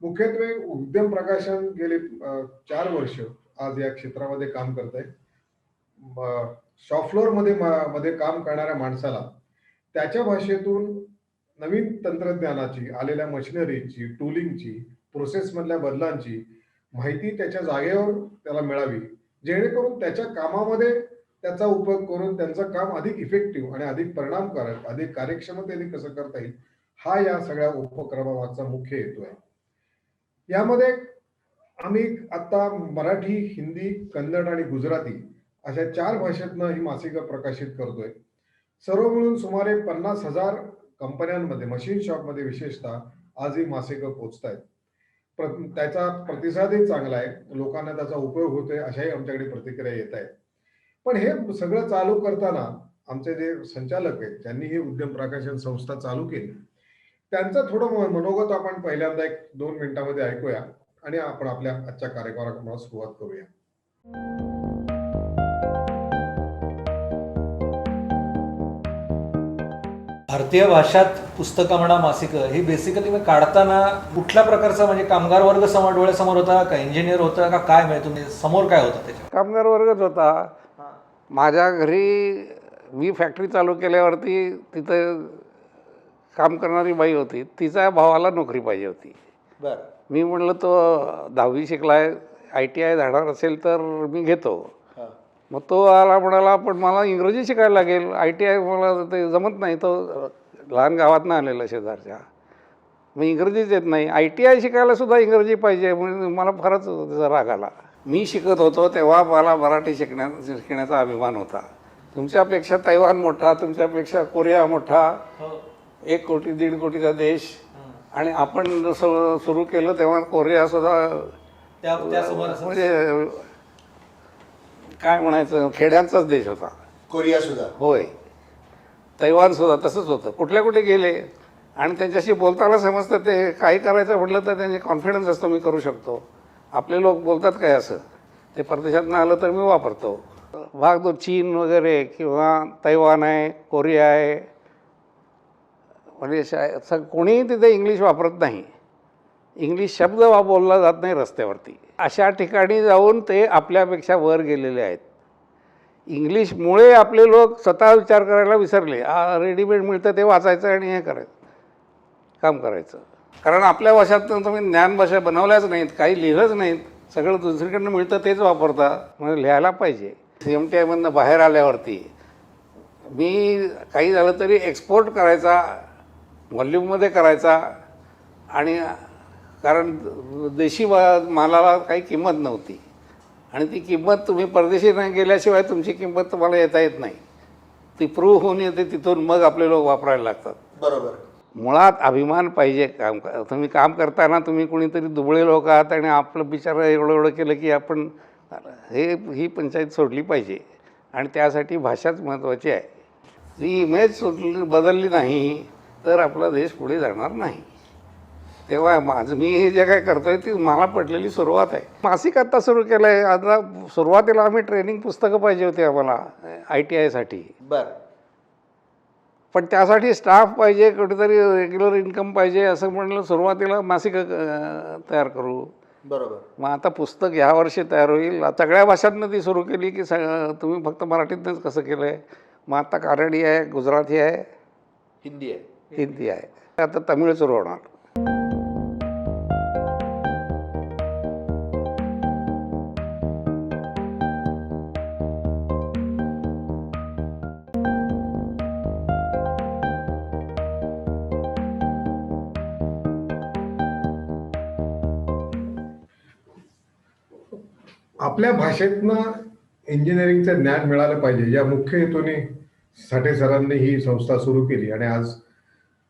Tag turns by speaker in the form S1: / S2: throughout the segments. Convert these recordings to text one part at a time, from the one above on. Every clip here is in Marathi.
S1: मुख्यत्वे उद्यम प्रकाशन गेले 4 वर्ष आज या क्षेत्रामध्ये काम करत आहे. शॉप फ्लोअर मध्ये काम करणाऱ्या माणसाला त्याच्या भाषेतून नवीन तंत्रज्ञानाची, आलेल्या मशिनरीची, टूलिंगची, प्रोसेस मधल्या बदलांची माहिती त्याच्या जागेवर त्याला मिळावी, जेणेकरून त्याच्या कामामध्ये त्याचा उपयोग करून त्यांचं काम अधिक इफेक्टिव्ह आणि अधिक परिणामकारक, अधिक कार्यक्षमतेने कसं करता येईल, हा या सगळ्या उपक्रमामागचा मुख्य हेतू आहे. यामध्ये आम्ही आता मराठी, हिंदी, कन्नड आणि गुजराती अशा 4 भाषेतनं ही मासिकं प्रकाशित करतोय. सर्व मिळून सुमारे 50,000 कंपन्यांमध्ये, मशीन शॉपमध्ये विशेषतः आज ही मासिकं पोहोचतायत. त्याचा प्रतिसादही चांगला आहे, लोकांना त्याचा उपयोग होतोय अशाही आमच्याकडे प्रतिक्रिया येत आहेत. पण हे सगळं चालू करताना आमचे जे संचालक आहेत, ज्यांनी ही उद्यम प्रकाशन संस्था चालू केली, त्यांचं थोडं मनोगत आपण पहिल्यांदा 1-2 मिनिटांमध्ये ऐकूया आणि आपण आपल्या आजच्या कार्यक्रमाला सुरुवात करूया.
S2: भारतीय भाषात पुस्तकं म्हणा, मासिकं ही बेसिकली मी काढताना कुठल्या प्रकारचा, म्हणजे कामगार वर्ग समोर डोळ्यासमोर होता का, इंजिनियर होता का, काय म्हणजे तुम्ही समोर काय होता त्याच्या?
S3: कामगार वर्गच होता. माझ्या घरी मी फॅक्टरी चालू केल्यावरती तिथं काम करणारी बाई होती, तिच्या भावाला नोकरी पाहिजे होती.
S2: बरं.
S3: मी म्हटलं तो 10वी शिकलाय, ITI धाडणार असेल तर मी घेतो. मग तो आला, म्हणाला पण मला इंग्रजी शिकायला लागेल, ITI मला ते जमत नाही, तो लहान गावातनं आलेला शेजारच्या, मग इंग्रजीच येत नाही, ITI शिकायला सुद्धा इंग्रजी पाहिजे. म्हणजे मला फारच त्याचा राग आला. मी शिकत होतो तेव्हा मला मराठी शिकण्याचा अभिमान होता. तुमच्यापेक्षा तैवान मोठा, तुमच्यापेक्षा कोरिया मोठा, 1 कोटी 1.5 कोटीचा देश, आणि आपण जसं सुरू केलं तेव्हा कोरिया सुद्धा म्हणजे काय म्हणायचं, खेड्यांचाच देश होता.
S4: कोरिया सुद्धा,
S3: होय, तैवान सुद्धा तसंच होतं. कुठे गेले आणि त्यांच्याशी बोलताना समजतं, ते काही करायचं म्हटलं तर त्यांचे कॉन्फिडन्स असतो, मी करू शकतो. आपले लोक बोलतात काय असं, ते परदेशातनं आलं तर मी वापरतो. भाग तो चीन वगैरे किंवा तैवान आहे, कोरिया आहे, म्हणजे कोणीही तिथे इंग्लिश वापरत नाही, इंग्लिश शब्द बोलला जात नाही रस्त्यावरती. अशा ठिकाणी जाऊन ते आपल्यापेक्षा वर गेलेले आहेत. इंग्लिशमुळे आपले लोक स्वतः विचार करायला विसरले. रेडीमेड मिळतं ते वाचायचं आणि हे करायचं, काम करायचं. कारण आपल्या भाषात तुम्ही ज्ञान भाषा बनवल्याच नाहीत, काही लिहिलंच नाहीत, सगळं दुसरीकडनं मिळतं तेच वापरता. म्हणजे लिहायला पाहिजे. CMTI मधनं बाहेर आल्यावरती मी काही झालं तरी एक्सपोर्ट करायचा, व्हॉल्यूममध्ये करायचा. आणि कारण देशी मालाला काही किंमत नव्हती, आणि ती किंमत तुम्ही परदेशी नाही गेल्याशिवाय तुमची किंमत तुम्हाला येता येत नाही. ती प्रूव्ह होऊन येते, तिथून मग आपले लोक वापरायला लागतात.
S4: बरोबर.
S3: मुळात अभिमान पाहिजे. तुम्ही काम करताना तुम्ही कोणीतरी दुबळे लोक आहात आणि आपलं बिचारं एवढं केलं की आपण ही पंचायत सोडली पाहिजे. आणि त्यासाठी भाषाच महत्त्वाची आहे. ती इमेज बदलली नाही तर आपला देश पुढे जाणार नाही. तेव्हा मी हे जे काय करतोय ती मला पटलेली सुरुवात आहे. मासिक आत्ता सुरू केलं आहे. आता सुरुवातीला आम्ही ट्रेनिंग पुस्तकं पाहिजे होती आम्हाला ITI साठी.
S4: बरं.
S3: पण त्यासाठी स्टाफ पाहिजे, कुठेतरी रेग्युलर इन्कम पाहिजे, असं म्हणलं सुरुवातीला मासिक तयार करू.
S4: बरोबर.
S3: मग आता पुस्तक ह्या वर्षी तयार होईल. सगळ्या भाषांना ती सुरू केली की तुम्ही फक्त मराठीतनंच कसं केलं आहे. मग आता कानडी आहे, गुजराती आहे, हिंदी आहे, आता तमिळ सुरू होणार.
S1: आपल्या भाषेतनं इंजिनिअरिंगचं ज्ञान मिळालं पाहिजे या मुख्य हेतूने साठे सरांनी ही संस्था सुरू केली आणि आज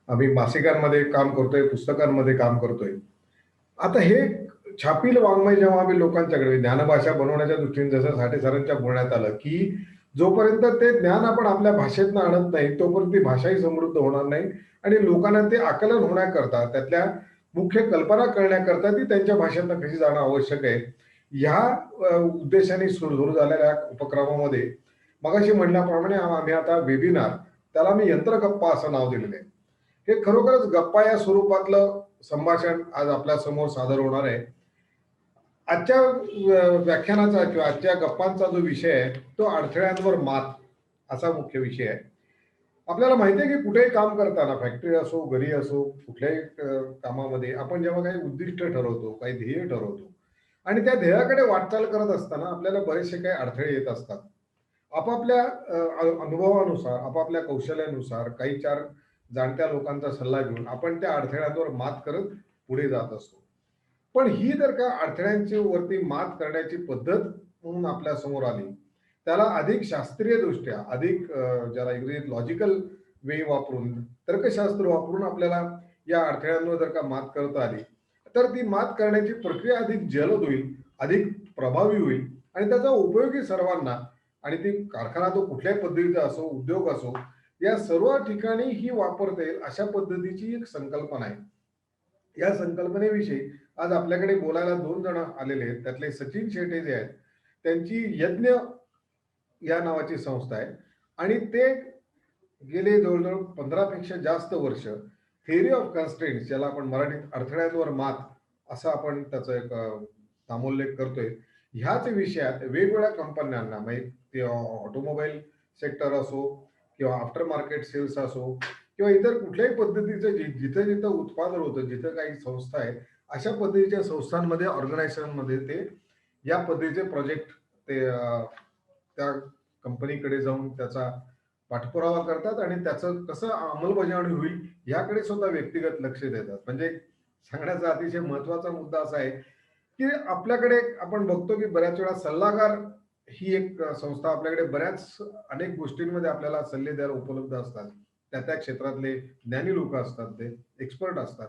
S1: आम्ही मासिकांमध्ये काम करतोय, पुस्तकांमध्ये काम करतोय. आता हे छापील वाङ्मय जेव्हा आम्ही लोकांच्याकडे ज्ञानभाषा बनवण्याच्या दृष्टीने जसं साठे सरांच्या बोलण्यात आलं की जोपर्यंत ते ज्ञान आपण आपल्या भाषेतनं आणत नाही तोपर्यंत ती भाषाही समृद्ध होणार नाही आणि लोकांना ते आकलन होण्याकरता, त्यातल्या मुख्य कल्पना करण्याकरता ती त्यांच्या भाषेतनं कशी जाणं आवश्यक आहे. ह्या उद्देशाने सुरू झालेल्या उपक्रमामध्ये मगाशी म्हणल्याप्रमाणे आम्ही आता वेबिनार, त्याला मी यंत्रगप्पा असं नाव दिलेलं आहे. हे खरोखरच गप्पा या स्वरूपातलं संभाषण आज आपल्या समोर सादर होणार आहे. आजच्या व्याख्यानाचा किंवा आजच्या गप्पांचा जो विषय आहे तो अडथळ्यांवर मात असा मुख्य विषय आहे. आपल्याला माहिती आहे की कुठेही काम करताना फॅक्टरी असो, घरी असो, कुठल्याही कामामध्ये आपण जेव्हा काही उद्दिष्ट ठरवतो, काही ध्येय ठरवतो आणि त्या ध्येयाकडे वाटचाल करत असताना आपल्याला बरेचसे काही अडथळे येत असतात. आपापल्या अनुभवानुसार, आपापल्या कौशल्यानुसार काही चार जाणत्या लोकांचा सल्ला घेऊन आपण त्या अडथळ्यांवर मात करत पुढे जात असतो. पण ही जर का अडथळ्यांची वरती मात करण्याची पद्धत म्हणून आपल्या समोर आली, त्याला अधिक शास्त्रीय दृष्ट्या, अधिक ज्याला इंग्रजीत लॉजिकल वे वापरून, तर्कशास्त्र वापरून आपल्याला या अडथळ्यांवर जर का मात करता आली, तर ती मात करण्याची प्रक्रिया अधिक जलद होईल, अधिक प्रभावी होईल आणि त्याचा उपयोगी सर्वांना, आणि ती कारखाना तो कुठल्याही पद्धतीचा असो, उद्योग असो, या सर्व ठिकाणी ही वापरता येईल अशा पद्धतीची एक संकल्पना आहे. या संकल्पनेविषयी आज आपल्याकडे बोलायला 2 जण आलेले आहेत. त्यातले सचिन शेटे जे आहेत, त्यांची यज्ञ या नावाची संस्था आहे आणि ते गेले जवळजवळ 15 पेक्षा जास्त वर्ष थेअरी ऑफ कन्स्ट्रेंट्स, ज्याला आपण मराठीत अडथळ्यांवर मात असं आपण त्याचा एक नामोल्लेख करतोय, ह्याच विषयात वेगवेगळ्या कंपन्यांना, म्हणजे ते ऑटोमोबाईल सेक्टर असो किंवा आफ्टर मार्केट सेल्स असो किंवा इतर कुठल्याही पद्धतीचं जिथं जिथं उत्पादन होतं, जिथं काही संस्था आहे, अशा पद्धतीच्या संस्थांमध्ये, ऑर्गनायझेशनमध्ये ते या पद्धतीचे प्रोजेक्ट ते त्या कंपनीकडे जाऊन त्याचा पाठपुरावा करतात आणि त्याचं कसं अंमलबजावणी होईल याकडे सुद्धा व्यक्तिगत लक्ष देतात. म्हणजे सांगण्याचा अतिशय महत्वाचा मुद्दा असा आहे की आपल्याकडे आपण बघतो की बऱ्याच वेळा सल्लागार ही एक संस्था आपल्याकडे बऱ्याच अनेक गोष्टींमध्ये आपल्याला सल्ले द्यायला उपलब्ध असतात. त्या त्या क्षेत्रातले ज्ञानी लोक असतात, ते एक्सपर्ट असतात.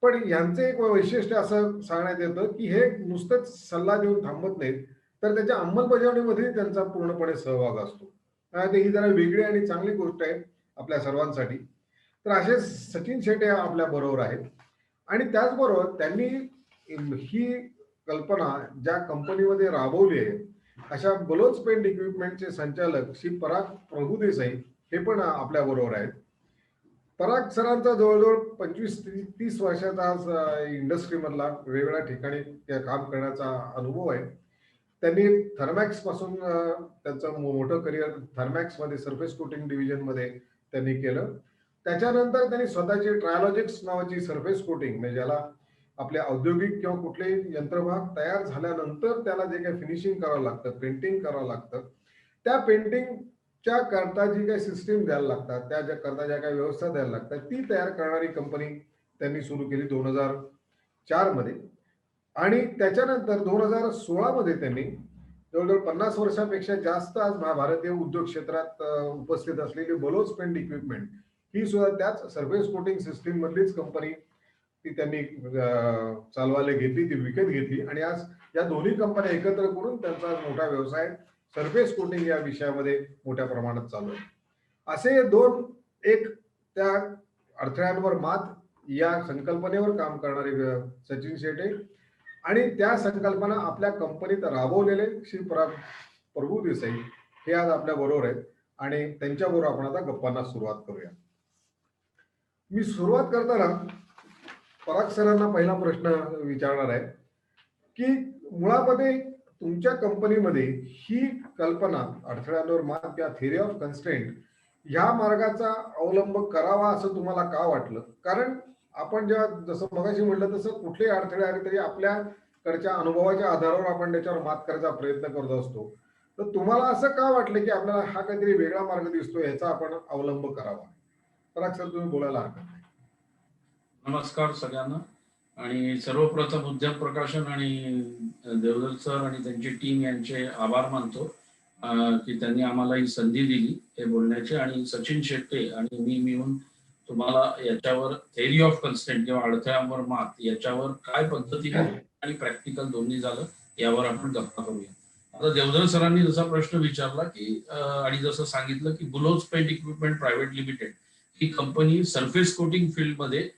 S1: पण यांचं एक वैशिष्ट्य असं सांगण्यात येतं की हे नुसतंच सल्ला देऊन थांबत नाहीत, तर त्याच्या अंमलबजावणीमध्ये त्यांचा पूर्णपणे सहभाग असतो. ते ही जरा वेगळी आणि चांगली गोष्ट आहे आपल्या सर्वांसाठी. तर असे सचिन शेटे आपल्या बरोबर आहेत आणि त्याचबरोबर त्यांनी ही कल्पना ज्या कंपनीमध्ये राबवली आहे, अशा बलोच पेंट इक्विपमेंटचे संचालक श्री पराग प्रभुदेसाई हे पण आपल्या बरोबर आहेत. पराग सरांचा जवळजवळ 25-30 वर्षाचा इंडस्ट्री मधला वेगवेगळ्या ठिकाणी काम करण्याचा अनुभव आहे. त्यांनी थर्मॅक्स पासून त्यांचं मोठं करिअर थर्मॅक्स मध्ये सरफेस कोटिंग डिव्हिजन मध्ये त्यांनी केलं. त्याच्यानंतर त्यांनी स्वतःची ट्रायोलॉजिक्स नावाची सरफेस कोटिंग, म्हणजे ज्याला आपले औद्योगिक किंवा कुठलेही यंत्रभाग तयार झाल्यानंतर त्याला जे काही फिनिशिंग करावं लागतं, पेंटिंग करावं लागतं, त्या पेंटिंगच्या करता जी काही सिस्टीम द्यायला लागतात, त्या ज्या करता ज्या काही व्यवस्था द्यायला लागतात, ती तयार करणारी कंपनी त्यांनी सुरू केली 2004 मध्ये. आणि त्याच्यानंतर 2016 मध्ये त्यांनी जवळजवळ 50 वर्षापेक्षा जास्त आज भारतीय उद्योग क्षेत्रात उपस्थित असलेली बलोच पेंट इक्विपमेंट ही सुद्धा त्याच सरफेस कोटिंग सिस्टीम मधलीच कंपनी ती त्यांनी चालवायला घेतली, ती विकत घेतली आणि आज या दोन्ही कंपन्या एकत्र करून त्यांचा मोठा व्यवसाय सरफेस कोटिंग या विषयामध्ये मोठ्या प्रमाणात चालू आहे. असे दोन, एक त्या अडथळ्यांवर मात या संकल्पनेवर काम करणारे सचिन शेटे आणि त्या संकल्पना आपल्या कंपनीत राबवलेले श्री प्रभू देसाई हे आज आपल्या बरोबर आहेत आणि त्यांच्याबरोबर आपण आता गप्पांना सुरुवात करूया. मी सुरुवात करताना पराग सरांना पहिला प्रश्न विचारणार आहे की मुळामध्ये तुमच्या कंपनीमध्ये ही कल्पना अडथळ्यांवर मात किंवा थेअरी ऑफ कन्स्ट्रेंट ह्या मार्गाचा अवलंब करावा असं तुम्हाला का वाटलं? कारण आपण जेव्हा जसं मगाशी म्हटलं तसं कुठलेही अडथळे आले तरी आपल्याकडच्या अनुभवाच्या आधारावर आपण त्याच्यावर मात करायचा प्रयत्न करत असतो. तर तुम्हाला असं का वाटलं की आपल्याला हा काहीतरी वेगळा मार्ग दिसतो, याचा आपण अवलंब करावा? पराग सर, तुम्ही बोलायला हरकत नाही.
S4: नमस्कार सगळ्यांना. आणि सर्वप्रथम उद्योग प्रकाशन आणि देवदत्त सर आणि त्यांची टीम यांचे आभार मानतो की त्यांनी आम्हाला ही संधी दिली हे बोलण्याची. आणि सचिन शेट्टे आणि मी मिळून तुम्हाला याच्यावर थेअरी ऑफ कन्स्ट्रेंट किंवा अडथळ्यांवर मात याच्यावर काय पद्धतीने आणि प्रॅक्टिकल दोन्ही झालं यावर आपण गप्पा करूया. आता देवदत्त सरांनी जसा प्रश्न विचारला की आणि जसं सांगितलं की बुलोज पेंट इक्विपमेंट प्रायव्हेट लिमिटेड ही कंपनी सरफेस कोटिंग फील्ड मध्ये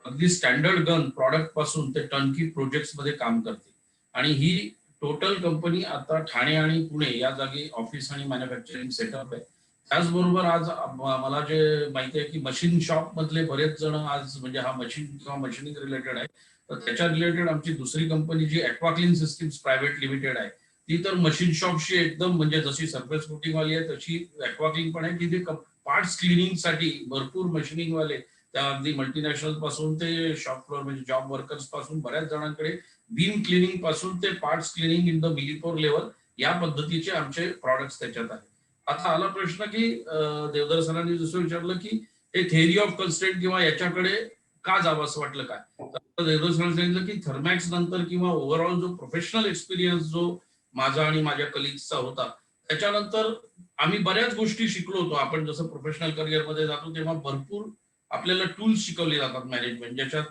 S4: अगदी स्टँडर्ड गन प्रॉडक्ट पासून ते टर्नकी प्रोजेक्ट्स मध्ये काम करते. आणि ही टोटल कंपनी आता ठाणे आणि पुणे या जागी ऑफिस आणि मॅन्युफॅक्चरिंग सेटअप आहे. त्याचबरोबर आज मला जे माहिती आहे की मशीन शॉप मधले बरेच जण आज म्हणजे हा मशीन किंवा मशीनिंग रिलेटेड आहे, तर त्याच्या रिलेटेड आमची दुसरी कंपनी जी ॲक्वाक्लीन सिस्टीम्स प्रायव्हेट लिमिटेड आहे, ती तर मशीन शॉपशी एकदम म्हणजे जशी सरफेस कोटिंग वाली आहे तशी ॲक्वाक्लीन पण आहे, की जे पार्ट्स क्लिनिंगसाठी भरपूर मशीनिंग वाले त्या अगदी मल्टीनॅशनल पासून ते शॉप फ्लोअर म्हणजे जॉब वर्कर्स पासून बऱ्याच जणांकडे बीम क्लिनिंग पासून ते parts cleaning in the Millipore level या पद्धतीचे आमचे प्रॉडक्ट्स त्याच्यात आहेत. आता आला प्रश्न की देवधर सरांनी जसं विचारलं की हे थेअरी ऑफ कन्स्ट्रेंट किंवा याच्याकडे का जावं असं वाटलं काय, तर देवधर सरांनी सांगितलं की थर्मॅक्स नंतर किंवा ओव्हरऑल जो प्रोफेशनल एक्सपिरियन्स जो माझा आणि माझ्या कलिग्सचा होता, त्याच्यानंतर आम्ही बऱ्याच गोष्टी शिकलो होतो. आपण जसं प्रोफेशनल करिअरमध्ये जातो तेव्हा भरपूर आपल्याला टूल्स शिकवले जातात मॅनेजमेंट, ज्याच्यात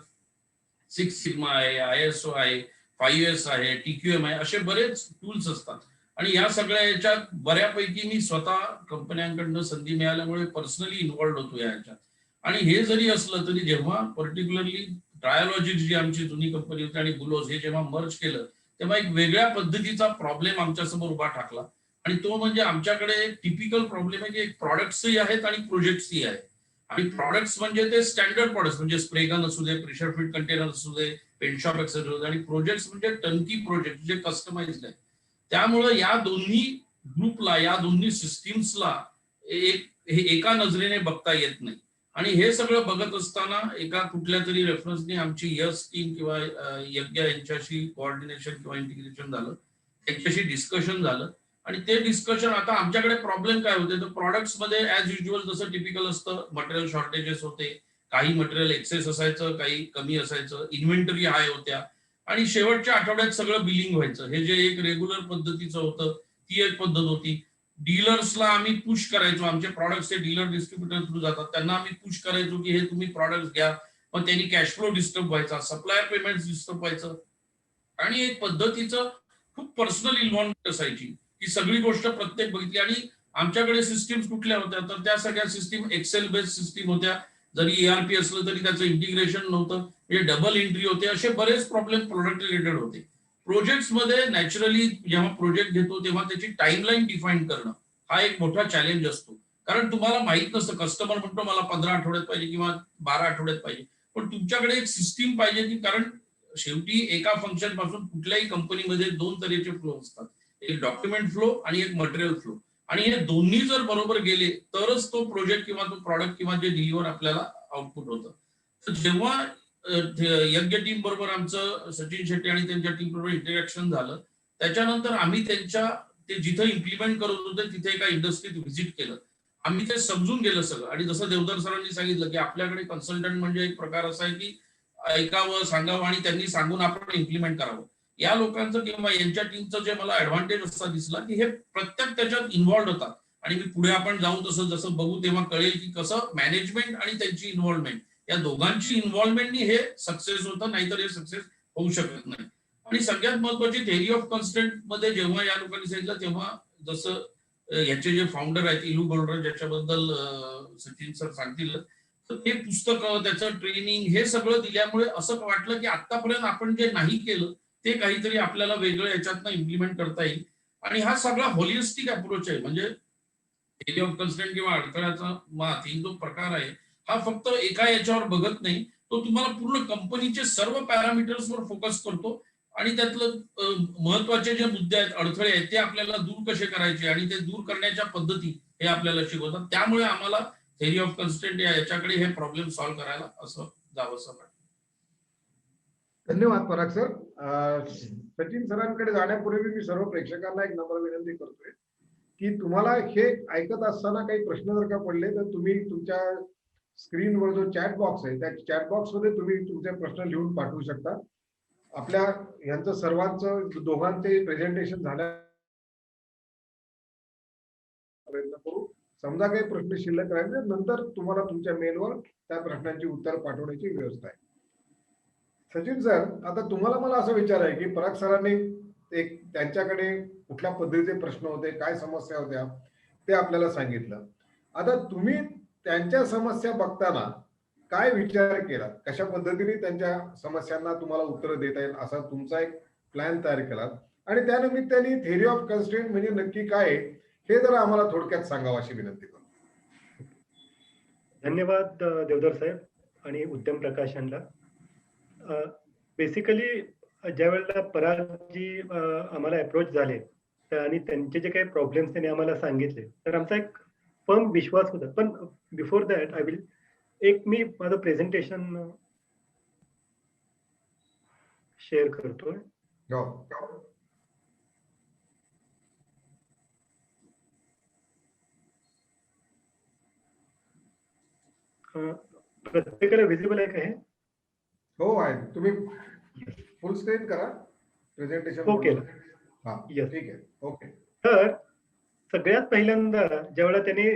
S4: 6 सिग्मा आहे, ISO आहे, 5S आहे, TQM आहे, असे बरेच टूल्स असतात. आणि या सगळ्या याच्यात बऱ्यापैकी मी स्वतः कंपन्यांकडनं संधी मिळाल्यामुळे पर्सनली इन्व्हॉल्ड होतो या ह्याच्यात. आणि हे जरी असलं तरी जेव्हा पर्टिक्युलरली ट्रायोलॉजिक्स जी आमची जुनी कंपनी होती आणि बुलोज हे जेव्हा मर्ज केलं, तेव्हा एक वेगळ्या पद्धतीचा प्रॉब्लेम आमच्यासमोर उभा ठाकला. आणि तो म्हणजे आमच्याकडे एक टिपिकल प्रॉब्लेम आहे की एक प्रॉडक्ट्सही आहेत आणि प्रोजेक्ट्सही आहेत. आणि प्रॉडक्ट्स म्हणजे ते स्टँडर्ड प्रॉडक्ट्स म्हणजे स्प्रे गन असू दे, प्रेशर फिट कंटेनर असू दे, पेंट शॉप एक्सेसरीज असू दे, आणि प्रोजेक्ट्स म्हणजे टर्नकी प्रोजेक्ट जे कस्टमाइज्ड आहेत. त्यामुळे या दोन्ही ग्रुपला, या दोन्ही सिस्टीम्सला हे एका नजरेने बघता येत नाही. आणि हे सगळं बघत असताना एका कुठल्या तरी रेफरन्सने आमची यस टीम किंवा यज्ञ यांच्याशी कोऑर्डिनेशन किंवा इंटिग्रेशन झालं, त्यांच्याशी डिस्कशन झालं. आणि ते डिस्कशन आता आमच्याकडे प्रॉब्लेम काय होते, तर प्रॉडक्ट्स मध्ये ऍज युजल जसं टिपिकल असतं, मटेरियल शॉर्टेजेस होते, काही मटेरियल एक्सेस असायचं, काही कमी असायचं, इन्व्हेंटरी हाय होत्या. आणि शेवटच्या आठवड्यात सगळं बिलिंग व्हायचं, हे जे एक रेग्युलर पद्धतीचं होतं ती एक पद्धत होती. डीलर्सला आम्ही पुश करायचो, आमचे प्रॉडक्ट्स हे डीलर डिस्ट्रीब्युटर थ्रू जातात, त्यांना आम्ही पुश करायचो की हे तुम्ही प्रॉडक्ट्स घ्या. मग त्यांनी कॅश फ्लो डिस्टर्ब व्हायचा, सप्लायर पेमेंट डिस्टर्ब व्हायचं. आणि एक पद्धतीचं खूप पर्सनल इन्व्हॉल्वमेंट असायची, ही सगळी गोष्ट प्रत्येक बघितली. आणि आमच्याकडे सिस्टीम्स कुठल्या होत्या, तर त्या सगळ्या सिस्टीम एक्सेल बेस्ड सिस्टीम होत्या. जरी ERP असलं तरी त्याचं इंटिग्रेशन नव्हतं, म्हणजे डबल एंट्री होते, असे बरेच प्रॉब्लेम प्रोडक्ट रिलेटेड होते. प्रोजेक्ट्समध्ये नॅचरली जेव्हा प्रोजेक्ट घेतो तेव्हा त्याची टाइमलाईन डिफाईन करणं हा एक मोठा चॅलेंज असतो. कारण तुम्हाला माहित नसतं, कस्टमर म्हणतो मला 15 आठवड्यात पाहिजे किंवा 12 आठवड्यात पाहिजे, पण तुमच्याकडे एक सिस्टीम पाहिजे की, कारण शेवटी एका फंक्शन पासून कुठल्याही कंपनीमध्ये दोन तऱ्हेचे फ्लो असतात, एक डॉक्युमेंट फ्लो आणि एक मटेरियल फ्लो. आणि हे दोन्ही जर बरोबर गेले तरच तो प्रोजेक्ट किंवा तो प्रॉडक्ट किंवा जे डिलिव्हर आपल्याला आउटपुट होतं. तर जेव्हा यज्ञ टीम बरोबर आमचं सचिन शेट्टी आणि त्यांच्या टीम बरोबर इंटरॅक्शन झालं, त्याच्यानंतर आम्ही त्यांच्या ते जिथे इम्प्लिमेंट करत होते तिथे एका इंडस्ट्रीत व्हिजिट केलं. आम्ही ते समजून गेलं सगळं. आणि जसं देवधर सरांनी सांगितलं की आपल्याकडे कन्सल्टंट म्हणजे एक प्रकार असा आहे की ऐकावं, सांगावं आणि त्यांनी सांगून आपण इम्प्लिमेंट करावं. या लोकांचं किंवा यांच्या टीमचं जे मला ऍडव्हान्टेज असा दिसला की हे प्रत्येक त्याच्यात इन्व्हॉल्ड होतात. आणि मी पुढे आपण जाऊ तसं जसं बघू तेव्हा कळेल की कसं मॅनेजमेंट आणि त्यांची इन्व्हॉल्वमेंट या दोघांची इन्व्हॉल्वमेंटनी हे सक्सेस होतं, नाहीतर हे सक्सेस होऊ शकत नाही. आणि सगळ्यात महत्वाची थेअरी ऑफ कन्स्ट्रेंट मध्ये जेव्हा या लोकांनी सांगितलं तेव्हा जसं याचे जे फाउंडर आहेत इलू गोल्डर, ज्याच्याबद्दल सचिन सर सांगतील, तर ते पुस्तक, त्याचं ट्रेनिंग हे सगळं दिल्यामुळे असं वाटलं की आतापर्यंत आपण जे नाही केलं ते काहीतरी आपल्याला वेगळं याच्यातनं इम्प्लिमेंट करता येईल. आणि हा सगळा होलिस्टिक अप्रोच आहे. म्हणजे थेरी ऑफ कन्स्ट्रेंट किंवा अडथळ्याचा मात ही जो प्रकार आहे, हा फक्त एका याच्यावर बघत नाही, तो तुम्हाला पूर्ण कंपनीचे सर्व पॅरामीटर्सवर फोकस करतो. आणि त्यातलं महत्वाचे जे मुद्दे आहेत, अडथळे आहेत, ते आपल्याला दूर कसे करायचे आणि ते दूर करण्याच्या पद्धती हे आपल्याला शिकवतात. त्यामुळे आम्हाला थेरी ऑफ कन्स्ट्रेंट या याच्याकडे हे प्रॉब्लेम सॉल्व्ह करायला असं जावंसं वाटतं.
S1: धन्यवाद पराग सर. सचिन सरांकडे जाण्यापूर्वी मी सर्व प्रेक्षकांना एक नम्र विनंती करतोय की तुम्हाला हे ऐकत असताना काही प्रश्न जर का पडले तर तुम्ही तुमच्या स्क्रीनवर जो चॅट बॉक्स आहे त्या चॅट बॉक्स मध्ये तुम्ही तुमचे प्रश्न लिहून पाठवू शकता. आपल्या यांचं सर्वांचं दोघांचे प्रेझेंटेशन झाल्या प्रयत्न करू. समजा काही प्रश्न शिल्लक राहिले नंतर तुम्हाला तुमच्या मेलवर त्या प्रश्नांची उत्तर पाठवण्याची व्यवस्था आहे. सचिन सर, आता तुम्हाला मला असं विचार आहे की पराग सरांनी एक त्यांच्याकडे कुठल्या पद्धतीचे प्रश्न होते, काय समस्या होत्या ते आपल्याला सांगितलं. आता तुम्ही त्यांच्या समस्या बघताना काय विचार केला, कशा पद्धतीने त्यांच्या समस्यांना तुम्हाला उत्तर देता येईल असा तुमचा एक प्लॅन तयार केला, आणि त्या निमित्ताने थेरी ऑफ कन्स्ट्रेंट म्हणजे नक्की काय आहे हे जर आम्हाला थोडक्यात सांगावं अशी विनंती करतो.
S5: धन्यवाद देवधर साहेब आणि उद्यम प्रकाशनला. बेसिकली ज्या वेळेला परागजी आम्हाला अप्रोच झाले आणि त्यांचे जे काही प्रॉब्लेम्स त्यांनी आम्हाला सांगितले, तर आमचा एक फर्म विश्वास होता. पण बिफोर दॅट आय विल मी माझं प्रेझेंटेशन शेअर करतोय.
S1: हो.
S5: प्रत्येकाला विजिबल आहे का हे?
S1: हो आहे. तुम्ही फुल स्क्रीन करा प्रेझेंटेशन.
S5: हो केलं.
S1: हा
S5: Yes.
S1: ठीक आहे. ओके.
S5: तर सगळ्यात पहिल्यांदा ज्यावेळेला त्यांनी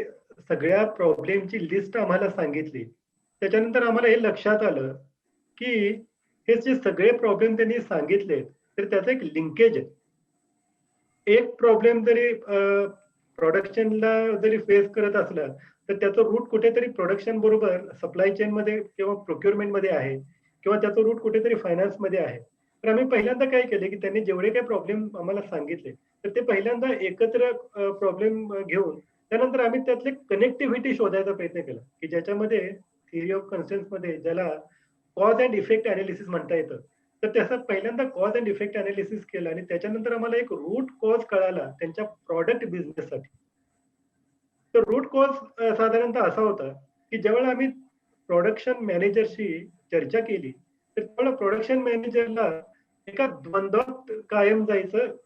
S5: सगळ्या प्रॉब्लेमची लिस्ट आम्हाला सांगितली, त्याच्यानंतर आम्हाला हे लक्षात आलं की हे जे सगळे प्रॉब्लेम त्यांनी सांगितले, तर त्याचं एक लिंकेज आहे. एक प्रॉब्लेम जरी प्रोडक्शनला जरी फेस करत असला, तर त्याचं रूट कुठेतरी प्रोडक्शन बरोबर सप्लाय चेन मध्ये किंवा प्रोक्युरमेंट मध्ये आहे, किंवा त्याचं रूट कुठेतरी फायनान्स मध्ये आहे. तर आम्ही पहिल्यांदा काय केले की त्यांनी जेवढे काही प्रॉब्लेम आम्हाला सांगितले, तर ते पहिल्यांदा एकत्र प्रॉब्लेम घेऊन त्यानंतर आम्ही त्यातले कनेक्टिव्हिटी शोधायचा प्रयत्न केला, की ज्याच्यामध्ये थिअरी ऑफ कन्सेंट्स मध्ये ज्याला कॉज अँड इफेक्ट अनालिसिस म्हणता येतं. तर त्याचा पहिल्यांदा कॉज अँड इफेक्ट अनालिसिस केला आणि त्याच्यानंतर आम्हाला एक रूट कॉज कळाला त्यांच्या प्रॉडक्ट बिझनेससाठी. तर रूट कॉज साधारणतः असा होता की ज्यावेळेला आम्ही प्रोडक्शन मॅनेजरशी चर्चा केली, तर त्यावेळेला प्रोडक्शन मॅनेजरला एका द्वंद्वात कायम जायचं,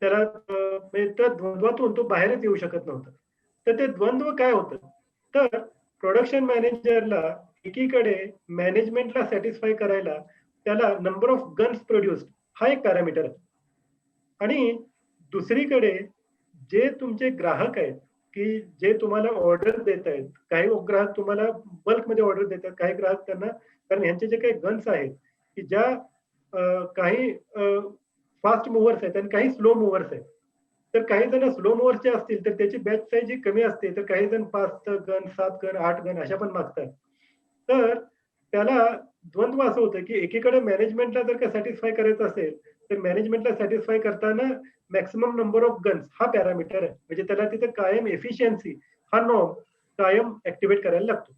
S5: त्याला म्हणजे त्या द्वंद्वातून तो बाहेरच येऊ शकत नव्हता. तर ते द्वंद्व काय होतं, तर प्रोडक्शन मॅनेजरला एकीकडे मॅनेजमेंटला सॅटिस्फाय करायला त्याला नंबर ऑफ गन्स प्रोड्युस्ड हा एक पॅरामीटर आहे, आणि दुसरीकडे जे तुमचे ग्राहक आहेत की जे तुम्हाला ऑर्डर देत आहेत, काही ग्राहक तुम्हाला बल्कमध्ये ऑर्डर देतात, काही ग्राहक त्यांना, कारण यांचे जे काही गन्स आहेत की ज्या काही फास्ट मुव्हर्स आहेत आणि काही स्लो मुव्हर्स आहेत. तर काही जण स्लो मुव्हर्सचे असतील तर त्याची बॅच साईज ही कमी असते, तर काही जण 5 गन, 7 गन, 8 गन अशा पण मागतात. तर त्याला द्वंद्व असं होतं की एकीकडे मॅनेजमेंटला जर का सॅटिस्फाय करायचं असेल, तर मॅनेजमेंटला सॅटिस्फाय करताना मॅक्सिमम नंबर ऑफ गन्स हा पॅरामीटर आहे. म्हणजे त्याला तिथे कायम एफिशियन्सी हा नॉर्म कायम ऍक्टिव्हेट करायला लागतो.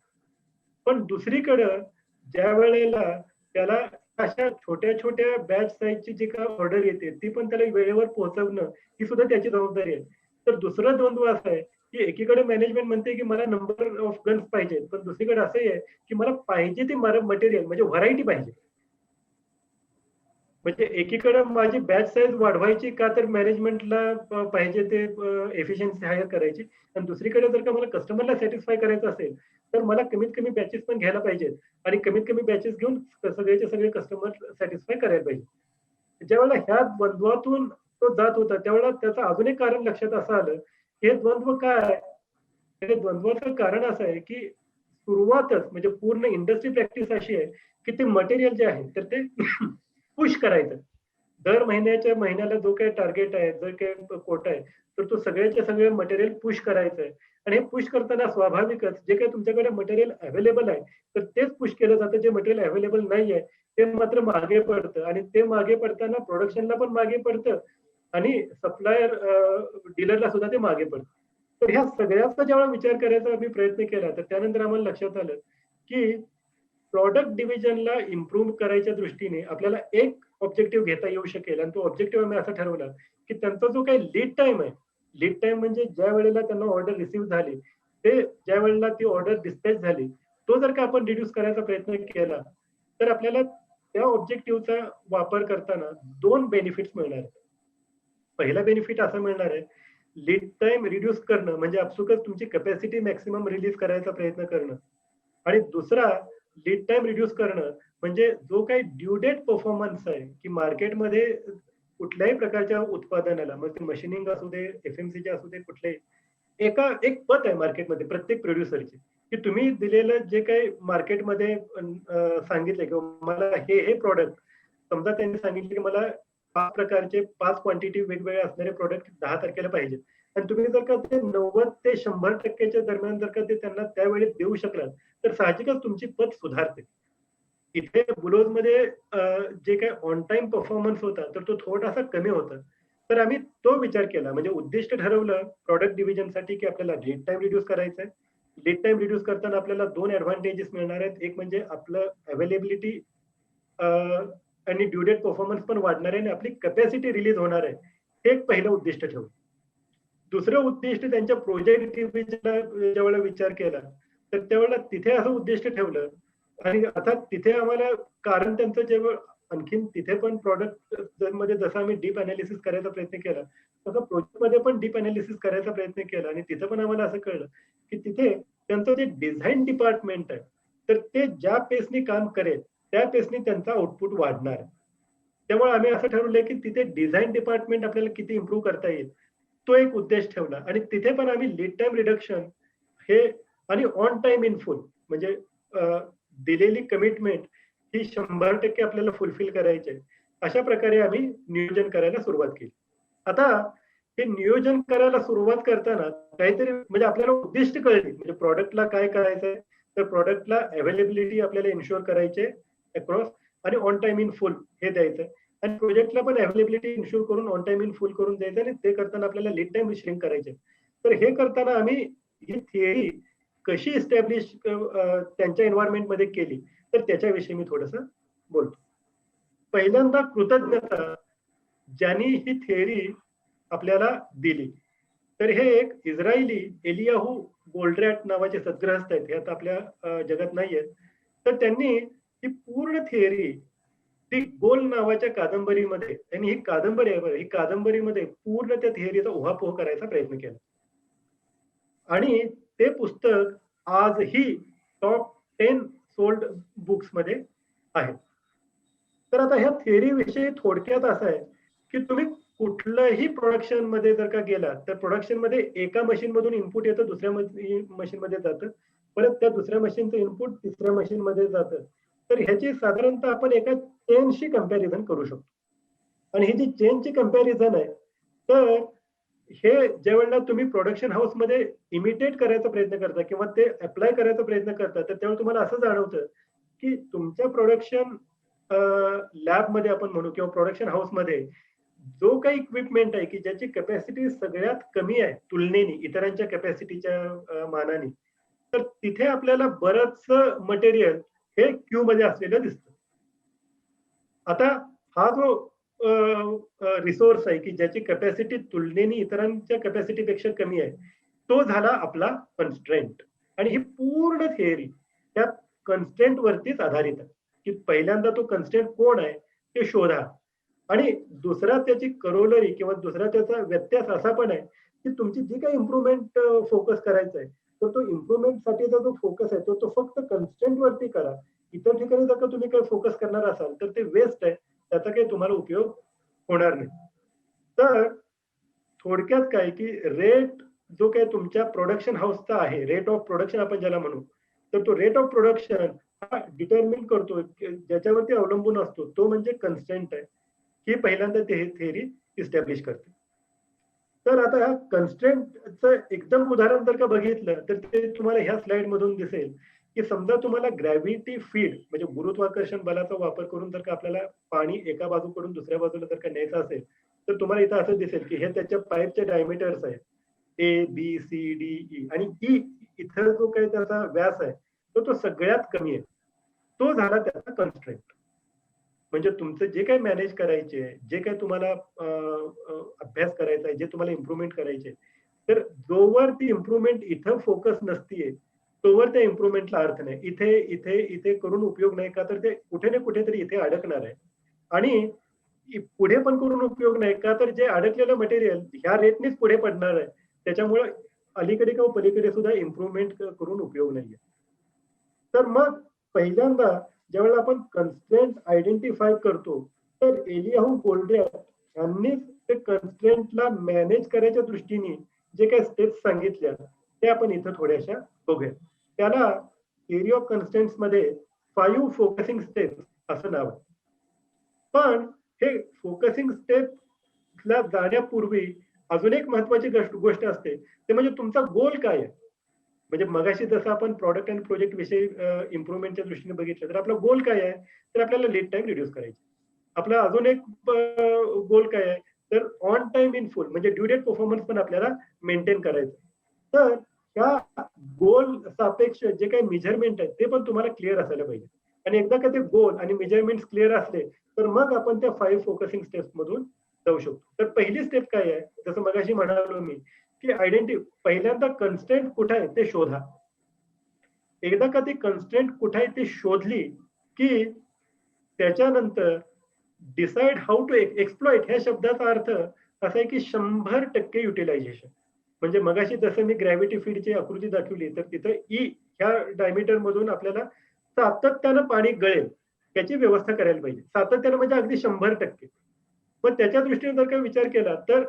S5: पण दुसरीकडं ज्या वेळेला त्याला अशा छोट्या छोट्या बॅच साईजची जी काय ऑर्डर येते ती पण त्याला वेळेवर पोहोचवणं ही सुद्धा त्याची जबाबदारी आहे. तर दुसरं द्वंद्व असं आहे की एकीकडे मॅनेजमेंट म्हणते की मला नंबर ऑफ गन्स पाहिजे, पण दुसरीकडे असंही आहे की मला पाहिजे ते मटेरियल म्हणजे व्हरायटी पाहिजे. म्हणजे एकीकडे माझी बॅच साईज वाढवायची का, तर मॅनेजमेंटला पाहिजे ते एफिशियन्सी हायर करायची, आणि दुसरीकडे जर का मला कस्टमरला सॅटिस्फाय करायचं असेल, तर मला कमीत कमी बॅचेस पण घ्यायला पाहिजेत आणि कमीत कमी बॅचेस घेऊन सगळेचे सगळे कस्टमर सॅटिस्फाय करायला पाहिजे. ज्यावेळेला ह्या द्वंद्वातून तो जात होता, त्यावेळेला त्याचं अजून एक कारण लक्षात असं आलं, हे द्वंद्व काय आहे? हे द्वंद्वाचं कारण असं आहे की सुरुवातच म्हणजे पूर्ण इंडस्ट्री प्रॅक्टिस अशी आहे की ते मटेरियल जे आहे तर ते पुश करायचं. दर महिन्याला जो काही टार्गेट आहे, जो काही कोटा आहे, तर तो सगळ्याचे सगळे मटेरियल पुश करायचं आहे. आणि हे पुश करताना स्वाभाविकच जे काही तुमच्याकडे मटेरियल अवेलेबल आहे, तर तेच पुश केलं जातं. जे मटेरियल अवेलेबल नाहीये ते मात्र मागे पडतं, आणि ते मागे पडताना प्रोडक्शनला पण मागे पडतं आणि सप्लायर डीलरला सुद्धा ते मागे पडतं. तर ह्या सगळ्याचा जेव्हा विचार करायचा आम्ही प्रयत्न केला, तर त्यानंतर आम्हाला लक्षात आलं की प्रॉडक्ट डिव्हिजनला इम्प्रूव्ह करायच्या दृष्टीने आपल्याला एक ऑब्जेक्टिव्ह घेता येऊ शकेल, आणि तो ऑब्जेक्टिव्ह आम्ही असा ठरवला की त्यांचा जो काही लीड टाइम आहे, लीड टाइम म्हणजे ज्या वेळेला त्यांना ऑर्डर रिसीव्ह झाली ते ज्या वेळेला ती ऑर्डर डिस्पॅच झाली, तो जर का आपण रिड्यूस करायचा प्रयत्न केला, तर आपल्याला त्या ऑब्जेक्टिव्हचा वापर करताना 2 बेनिफिट्स मिळणार आहेत. पहिला बेनिफिट असं मिळणार आहे, लीड टाइम रिड्यूस करणं म्हणजे आपसुकच तुमची कॅपॅसिटी मॅक्सिमम रिलीज करायचा प्रयत्न करणं, आणि दुसरा लीड टाइम रिड्यूस करणं म्हणजे जो काही ड्यू डेट परफॉर्मन्स आहे की मार्केटमध्ये कुठल्याही प्रकारच्या उत्पादनाला, मग ते मशिनिंग असू दे, एफएमसीचे असू दे, कुठलेही एक पत आहे मार्केटमध्ये प्रत्येक प्रोड्युसरची, की तुम्ही दिलेलं जे काही मार्केटमध्ये सांगितले की मला हे प्रॉडक्ट, समजा त्यांनी सांगितले की मला 5 प्रकारचे 5 क्वांटिटी वेगवेगळे असणारे प्रोडक्ट 10 तारखेला पाहिजे, आणि तुम्ही जर का ते 90 ते 100% दरम्यान जर का ते त्यांना त्यावेळी देऊ शकलात, तर साहजिकच तुमची पत सुधारते. इथे बुलोजमध्ये जे काही ऑन टाइम परफॉर्मन्स होता, तर तो थोडासा कमी होता. तर आम्ही तो विचार केला, म्हणजे उद्दिष्ट ठरवलं प्रॉडक्ट डिव्हिजनसाठी की आपल्याला लीड टाइम रिड्यूस करायचा आहे, लीड टाइम रिड्यूस करताना आपल्याला 2 ऍडव्हान्टेजेस मिळणार आहेत. एक म्हणजे आपलं अवेलेबिलिटी आणि ड्यू डेट परफॉर्मन्स पण वाढणार आहे आणि आपली कॅपॅसिटी रिलीज होणार आहे. हे एक पहिलं उद्दिष्ट ठेवलं. दुसरं उद्दिष्ट त्यांच्या प्रोजेक्ट ज्यावेळेला विचार केला, तर त्यावेळेला तिथे असं उद्दिष्ट ठेवलं आणि आता तिथे आम्हाला कारण त्यांचं जेव्हा आणखीन तिथे पण प्रॉडक्ट मध्ये जसं आम्ही डीप अनालिसिस करायचा प्रयत्न केला, तसं प्रोजेक्ट मध्ये पण डीप अनालिसिस करायचा प्रयत्न केला आणि तिथे पण आम्हाला असं कळलं की तिथे त्यांचं जे डिझाईन डिपार्टमेंट आहे, तर ते ज्या पेसनी काम करेल त्या पेसनी त्यांचा आउटपुट वाढणार आहे. त्यामुळे आम्ही असं ठरवलंय की तिथे डिझाईन डिपार्टमेंट आपल्याला किती इम्प्रूव्ह करता येईल, तो एक उद्देश ठेवला आणि तिथे पण आम्ही लीड टाइम रिडक्शन हे आणि ऑन टाइम इन फुल म्हणजे दिलेली कमिटमेंट ही 100% आपल्याला फुलफिल करायची आहे. अशा प्रकारे आम्ही नियोजन करायला सुरुवात केली. आता हे नियोजन करायला सुरुवात करताना काहीतरी म्हणजे आपल्याला उद्दिष्ट कळली म्हणजे प्रॉडक्टला काय करायचंय, तर प्रॉडक्टला अवेलेबिलिटी आपल्याला इन्शुअर करायचे अक्रॉस आणि ऑन टाइम इन फुल हे द्यायचंय आणि प्रोजेक्टला पण अवेलेबिलिटी इन्शुअर करून ऑन टाइम इन फुल करून द्यायचं आणि ते करताना आपल्याला लीड टाइम श्रिंक करायचे. तर हे करताना आम्ही ही थिअरी कशी इस्टॅब्लिश त्यांच्या एन्व्हायरमेंट मध्ये केली, तर त्याच्याविषयी मी थोडस बोलतो. पहिल्यांदा कृतज्ञता ज्यांनी ही थिअरी आपल्याला दिली, तर हे एक इस्रायली एलियाहू गोल्ड्रॅट नावाचे सद्ग्रहस्थ आहेत, हे आता आपल्या जगात नाही आहेत. तर त्यांनी ही पूर्ण थिअरी ती गोल नावाच्या कादंबरीमध्ये त्यांनी ही कादंबरी आहे बरं, ही कादंबरीमध्ये पूर्ण त्या थिअरीचा उहापोह करायचा प्रयत्न केला आणि ते पुस्तक आजही टॉप 10 सोल्ड बुक्स मध्ये आहे. तर आता ह्या थिअरी विषयी थोडक्यात असं आहे की तुम्ही कुठल्याही प्रोडक्शन मध्ये जर का गेला तर प्रोडक्शन मध्ये एका मशीन मधून इनपुट येतं दुसऱ्या मशीन मध्ये जातं, परत त्या दुसऱ्या मशीनचं इनपुट तिसऱ्या मशीन मध्ये जातं. तर ह्याची साधारणतः आपण एका चेनशी कंपॅरिझन करू शकतो आणि ही जी चेनची कंपॅरिझन आहे, तर हे ज्या वेळेला तुम्ही प्रोडक्शन हाऊस मध्ये इमिटेट करायचा प्रयत्न करता किंवा ते अप्लाय करायचा प्रयत्न करता, तर त्यावेळी तुम्हाला असं जाणवतं की तुमच्या प्रोडक्शन लॅब मध्ये आपण म्हणू किंवा प्रोडक्शन हाऊस मध्ये जो काही इक्विपमेंट आहे की ज्याची कॅपॅसिटी सगळ्यात कमी आहे तुलनेने इतरांच्या कॅपॅसिटीच्या मानाने, तर तिथे आपल्याला बरंच मटेरियल हे क्यू मध्ये असलेलं दिसतं. आता हा जो रिसोर्स आहे की ज्याची कॅपॅसिटी तुलनेने इतरांच्या कॅपॅसिटीपेक्षा कमी आहे, तो झाला आपला कन्स्ट्रेंट आणि ही पूर्ण थिअरी त्या कन्स्ट्रेंट वरतीच आधारित आहे की पहिल्यांदा तो कन्स्ट्रेंट कोण आहे ते शोधा आणि दुसरा त्याची करोलरी किंवा दुसरा त्याचा व्यत्यास असा पण आहे की तुमची जी काही इम्प्रुव्हमेंट फोकस करायचा आहे, तर तो इम्प्रुव्हमेंट साठीचा जो फोकस आहे तो फक्त कन्स्ट्रेंट वरती करा. इतर ठिकाणी जर का तुम्ही काही फोकस करणार असाल तर ते वेस्ट आहे, त्याचा काही तुम्हाला उपयोग होणार नाही. तर थोडक्यात काय की रेट जो काही तुमच्या प्रोडक्शन हाऊसचा आहे, रेट ऑफ प्रोडक्शन आपण ज्याला म्हणू, तर तो रेट ऑफ प्रोडक्शन हा डिटरमिन करतो ज्याच्यावरती अवलंबून असतो तो म्हणजे कन्स्ट्रेंट आहे. ही पहिल्यांदा ते थिअरी इस्टॅब्लिश करते. तर आता ह्या कन्स्ट्रेंटचं एकदम उदाहरण जर का बघितलं तर ते तुम्हाला ह्या स्लाइड मधून दिसेल की समजा तुम्हाला ग्रॅव्हिटी फीड म्हणजे गुरुत्वाकर्षण बलाचा वापर करून जर का आपल्याला पाणी एका बाजूकडून दुसऱ्या बाजूला जर का न्यायचं असेल, तर तुम्हाला इथं असं दिसेल की हे त्याच्या पाईपचे डायमीटर्स आहेत A B C D E आणि ई इथं जो काही त्याचा व्यास आहे तो सगळ्यात कमी आहे. तो झाला त्याचा कन्स्ट्रेंट. म्हणजे तुमचं जे काही मॅनेज करायचे, जे काही तुम्हाला अभ्यास करायचा आहे, जे तुम्हाला इम्प्रुव्हमेंट करायचे, तर जोवर ती इम्प्रुव्हमेंट इथं फोकस नसतीये तोवर त्या इम्प्रुव्हमेंटला अर्थ नाही. इथे इथे इथे करून उपयोग नाही, का तर ते कुठे ना कुठेतरी इथे अडकणार आहे आणि पुढे पण करून उपयोग नाही, का तर जे अडकलेलं मटेरियल ह्या रेटनेच पुढे पडणार आहे. त्याच्यामुळे अलीकडे किंवा पलीकडे सुद्धा इम्प्रुव्हमेंट करून उपयोग नाहीये. तर मग पहिल्यांदा ज्यावेळेला आपण कन्स्ट्रेंट आयडेंटिफाय करतो, तर एलियाहू गोल्ड्रॅट यांनी ते कन्स्ट्रेंटला मॅनेज करायच्या दृष्टीने जे काही स्टेप्स सांगितल्या ते आपण इथं थोड्याशा बघूया. त्याला थिअरी ऑफ कन्स्ट्रेंट्स मध्ये 5 फोकसिंग स्टेप्स असं नाव आहे. पण हे फोकसिंग स्टेपला जाण्यापूर्वी अजून एक महत्वाची गोष्ट असते, ते म्हणजे तुमचा गोल काय आहे. म्हणजे मगाशी जसं आपण प्रॉडक्ट अँड प्रोजेक्ट विषयी इम्प्रुव्हमेंटच्या दृष्टीने बघितलं, तर आपला गोल काय आहे, तर आपल्याला लीड टाइम रिड्यूस करायची. आपला अजून एक गोल काय आहे, तर ऑन टाइम इन फुल म्हणजे ड्यू डेट परफॉर्मन्स पण आपल्याला मेंटेन करायचं. तर ह्या गोल सापेक्ष जे काही मेजरमेंट आहे ते पण तुम्हाला क्लिअर असायला पाहिजे. आणि एकदा का ते गोल आणि मेजरमेंट क्लिअर असले तर मग आपण त्या 5 फोकसिंग स्टेप्स मधून जाऊ शकतो. तर पहिली स्टेप काय आहे, जसं मगाशी म्हणालो मी, की पहिल्यांदा कन्स्ट्रेंट कुठे आहे ते शोधा. एकदा का ती कन्स्ट्रेंट कुठे आहे ते शोधली की त्याच्यानंतर डिसाइड हाऊ टू एक्सप्लॉइट ह्या शब्दाचा अर्थ असा आहे की 100% युटिलायझेशन. म्हणजे मगाशी जसं मी ग्रॅव्हिटी फील्डची आकृती दाखवली तर तिथं ई ह्या डायमीटर मधून आपल्याला सातत्यानं पाणी गळेल याची व्यवस्था करायला पाहिजे. सातत्यानं म्हणजे अगदी 100%. मग त्याच्या दृष्टीने जर काही विचार केला तर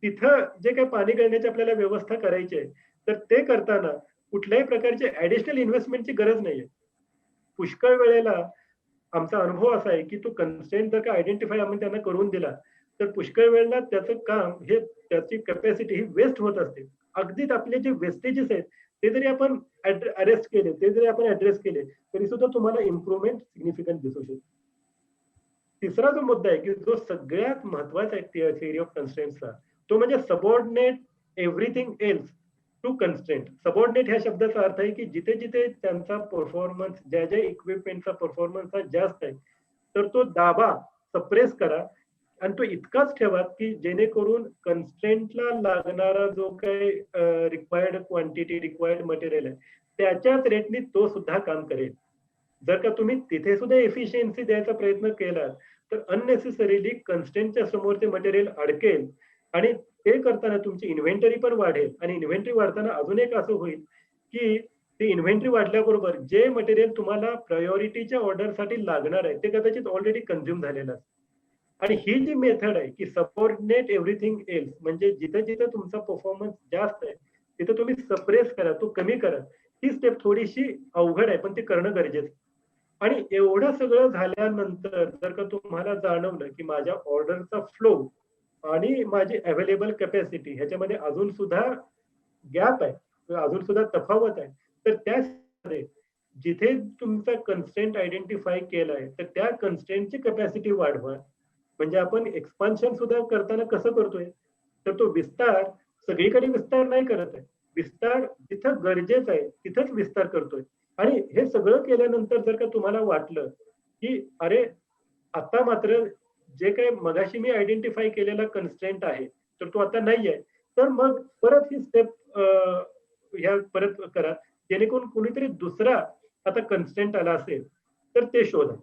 S5: तिथं जे काही पाणी गळण्याची आपल्याला व्यवस्था करायची आहे तर ते करताना कुठल्याही प्रकारची ऍडिशनल इन्व्हेस्टमेंटची गरज नाहीये. पुष्कळ वेळेला आमचा अनुभव असा आहे की तो कन्स्ट्रेंट जर का आयडेंटिफाय आम्ही त्यांना करून दिला तर पुष्कळ वेळेला त्याचं काम हे त्याची कॅपॅसिटी ही वेस्ट होत असते. अगदीच आपले जे वेस्टेजेस आहेत ते जरी आपण अरेस्ट केले, ते जरी आपण ऍड्रेस केले तरी सुद्धा तुम्हाला इम्प्रुव्हमेंट सिग्निफिकंट दिसू शकते. तिसरा जो मुद्दा आहे की जो सगळ्यात महत्वाचा आहे थिअरी ऑफ कन्स्ट्रेंट्सचा, तो म्हणजे subordinate everything else to constraint. Subordinate ह्या शब्दाचा अर्थ आहे की जिथे जिथे त्यांचा परफॉर्मन्स, ज्या ज्या इक्विपमेंटचा परफॉर्मन्स हा जास्त आहे तर तो दाबा, सप्रेस करा आणि तो इतकाच ठेवा की जेणेकरून कन्स्ट्रेंटला लागणारा जो काही रिक्वायर्ड क्वांटिटी, रिक्वायर्ड मटेरियल आहे त्याच्याच रेटनी तो सुद्धा काम करेल. जर का तुम्ही तिथे सुद्धा एफिशियन्सी द्यायचा प्रयत्न केला तर अननेसेसरीली कन्स्ट्रेंटच्या समोर ते मटेरियल अडकेल आणि ते करताना तुमची इन्व्हेंटरी पण वाढेल. आणि इन्व्हेंटरी वाढताना अजून एक असं होईल की ते इन्व्हेंटरी वाढल्याबरोबर जे मटेरियल तुम्हाला प्रायोरिटीच्या ऑर्डरसाठी लागणार आहे ते कदाचित ऑलरेडी कन्झ्युम झालेलं असतं. आणि ही जी मेथड आहे की सबऑर्डिनेट एव्हरीथिंग एल्स, म्हणजे जिथे जिथे तुमचा परफॉर्मन्स जास्त आहे तिथे तुम्ही सप्रेस करा, तो कमी करा. ही स्टेप थोडीशी अवघड आहे पण ते करणं गरजेचं. आणि एवढं सगळं झाल्यानंतर जर का तुम्हाला जाणवलं की माझ्या ऑर्डरचा फ्लो आणि माझी अवेलेबल कॅपॅसिटी ह्याच्यामध्ये अजून सुद्धा गॅप आहे, अजून सुद्धा तफावत आहे, तर त्यामध्ये जिथे तुमचा कन्स्ट्रेंट आयडेंटिफाय केलाय तर त्या कन्स्ट्रेंटची कॅपॅसिटी वाढवा. म्हणजे आपण एक्सपान्शन सुद्धा करताना कसं करतोय तर तो विस्तार सगळीकडे विस्तार नाही करत आहे. विस्तार जिथं गरजेचं आहे तिथंच विस्तार करतोय. आणि हे सगळं केल्यानंतर जर का तुम्हाला वाटलं की अरे आता मात्र जे काही मगाशी मी आयडेंटिफाय केलेला कन्स्ट्रेंट आहे तर तो आता नाहीये, तर मग परत ही स्टेप ह्या परत करा जेणेकरून कोणीतरी दुसरा आता कन्स्ट्रेंट आला असेल तर ते शोधा.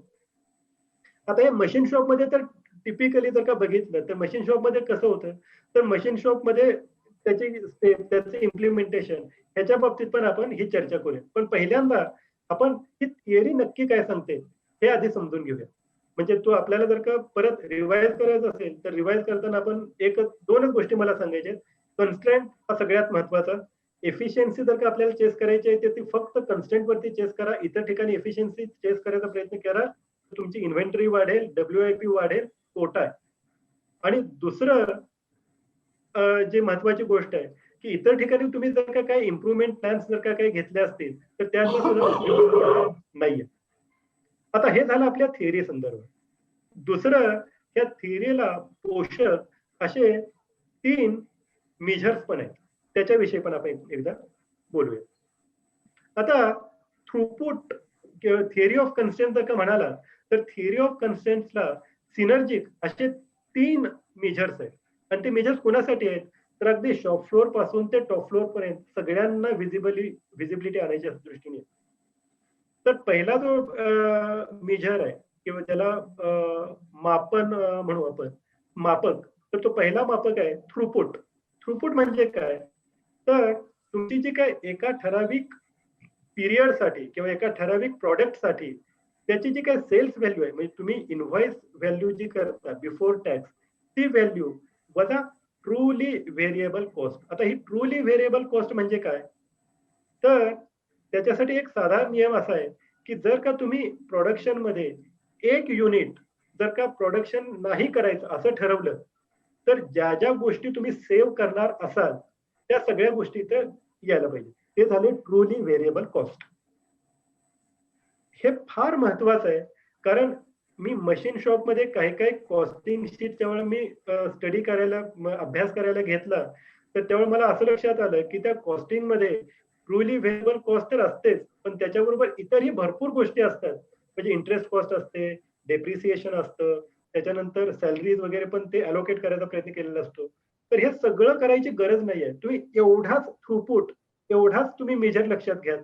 S5: आता या मशीन शॉप मध्ये तर टिपिकली जर का बघितलं तर मशीन शॉप मध्ये कसं होतं तर मशीन शॉप मध्ये त्याची स्टेप, त्याचे इम्प्लिमेंटेशन ह्याच्या बाबतीत पण आपण ही चर्चा करूया. पण पहिल्यांदा आपण ही थिअरी नक्की काय सांगते हे आधी समजून घेऊया. म्हणजे तो आपल्याला जर का परत रिवाइज करायचं असेल तर रिवाइज करताना आपण दोनच गोष्टी मला सांगायच्या. कन्स्ट्रेंट हा सगळ्यात महत्वाचा. एफिशियन्सी जर का आपल्याला चेस करायची आहे तर ती फक्त कन्स्ट्रेंट वरती चेस करा. इतर ठिकाणी एफिशियन्सी चेस करायचा प्रयत्न करा तर तुमची इन्व्हेंटरी वाढेल, WIP वाढेल, तोटा आहे. आणि दुसरं जे महत्वाची गोष्ट आहे की इतर ठिकाणी तुम्ही जर का काही इम्प्रुव्हमेंट प्लॅन्स जर का काही घेतले असतील तर त्याचा सुद्धा उपयोग नाहीये. आता हे झालं आपल्या थिअरी संदर्भात. दुसरं, या थिअरीला पोषक असे 3 मेजर्स पण आहेत, त्याच्याविषयी पण आपण एकदा बोलूया. आता थ्रूपुट किंवा थिअरी ऑफ कन्स्ट्रेंट जर का म्हणाला तर थिअरी ऑफ कन्स्ट्रेंट्सला सिनर्जिक असे 3 मेजर्स आहेत. आणि ते मेजर्स कोणासाठी आहेत तर अगदी शॉप फ्लोअर पासून ते टॉप फ्लोअर पर्यंत सगळ्यांना विजिबिलिटी आणायच्या दृष्टीने. तर पहिला जो मेजर आहे किंवा त्याला मापन म्हणू आपण, मापक, तर तो पहिला मापक आहे थ्रूपुट. थ्रूपुट म्हणजे काय तर तुमची जी काय एका ठराविक पिरियडसाठी किंवा एका ठराविक प्रॉडक्टसाठी त्याची जी काय सेल्स व्हॅल्यू आहे, म्हणजे तुम्ही इनव्हॉइस व्हॅल्यू जी करता बिफोर टॅक्स, ती व्हॅल्यू वजा ट्रूली व्हेरिएबल कॉस्ट. आता ही ट्रूली व्हेरिएबल कॉस्ट म्हणजे काय तर त्याच्यासाठी एक साधा नियम असा आहे की जर का तुम्ही प्रोडक्शन मध्ये 1 युनिट जर का प्रोडक्शन नाही करायचं असं ठरवलं तर ज्या ज्या गोष्टी तुम्ही सेव्ह करणार असाल त्या सगळ्या गोष्टी इथं यायला पाहिजे. ते झाले ट्रूली व्हेरिएबल कॉस्ट. हे फार महत्वाचं आहे कारण मी मशीन शॉप मध्ये काही काही कॉस्टिंग शीट जेव्हा मी स्टडी करायला, अभ्यास करायला घेतला तर तेव्हा मला असं लक्षात आलं की त्या कॉस्टिंग मध्ये ट्रुली व्हेरिएबल कॉस्ट तर असतेच, पण त्याच्याबरोबर इतरही भरपूर गोष्टी असतात. म्हणजे इंटरेस्ट कॉस्ट असते, डेप्रिसिएशन असतं, त्याच्यानंतर सॅलरीज वगैरे पण ते अलोकेट करायचा प्रयत्न केलेला असतो. तर हे सगळं करायची गरज नाहीये. तुम्ही एवढाच थ्रूपुट, एवढाच तुम्ही मेजर लक्षात घ्या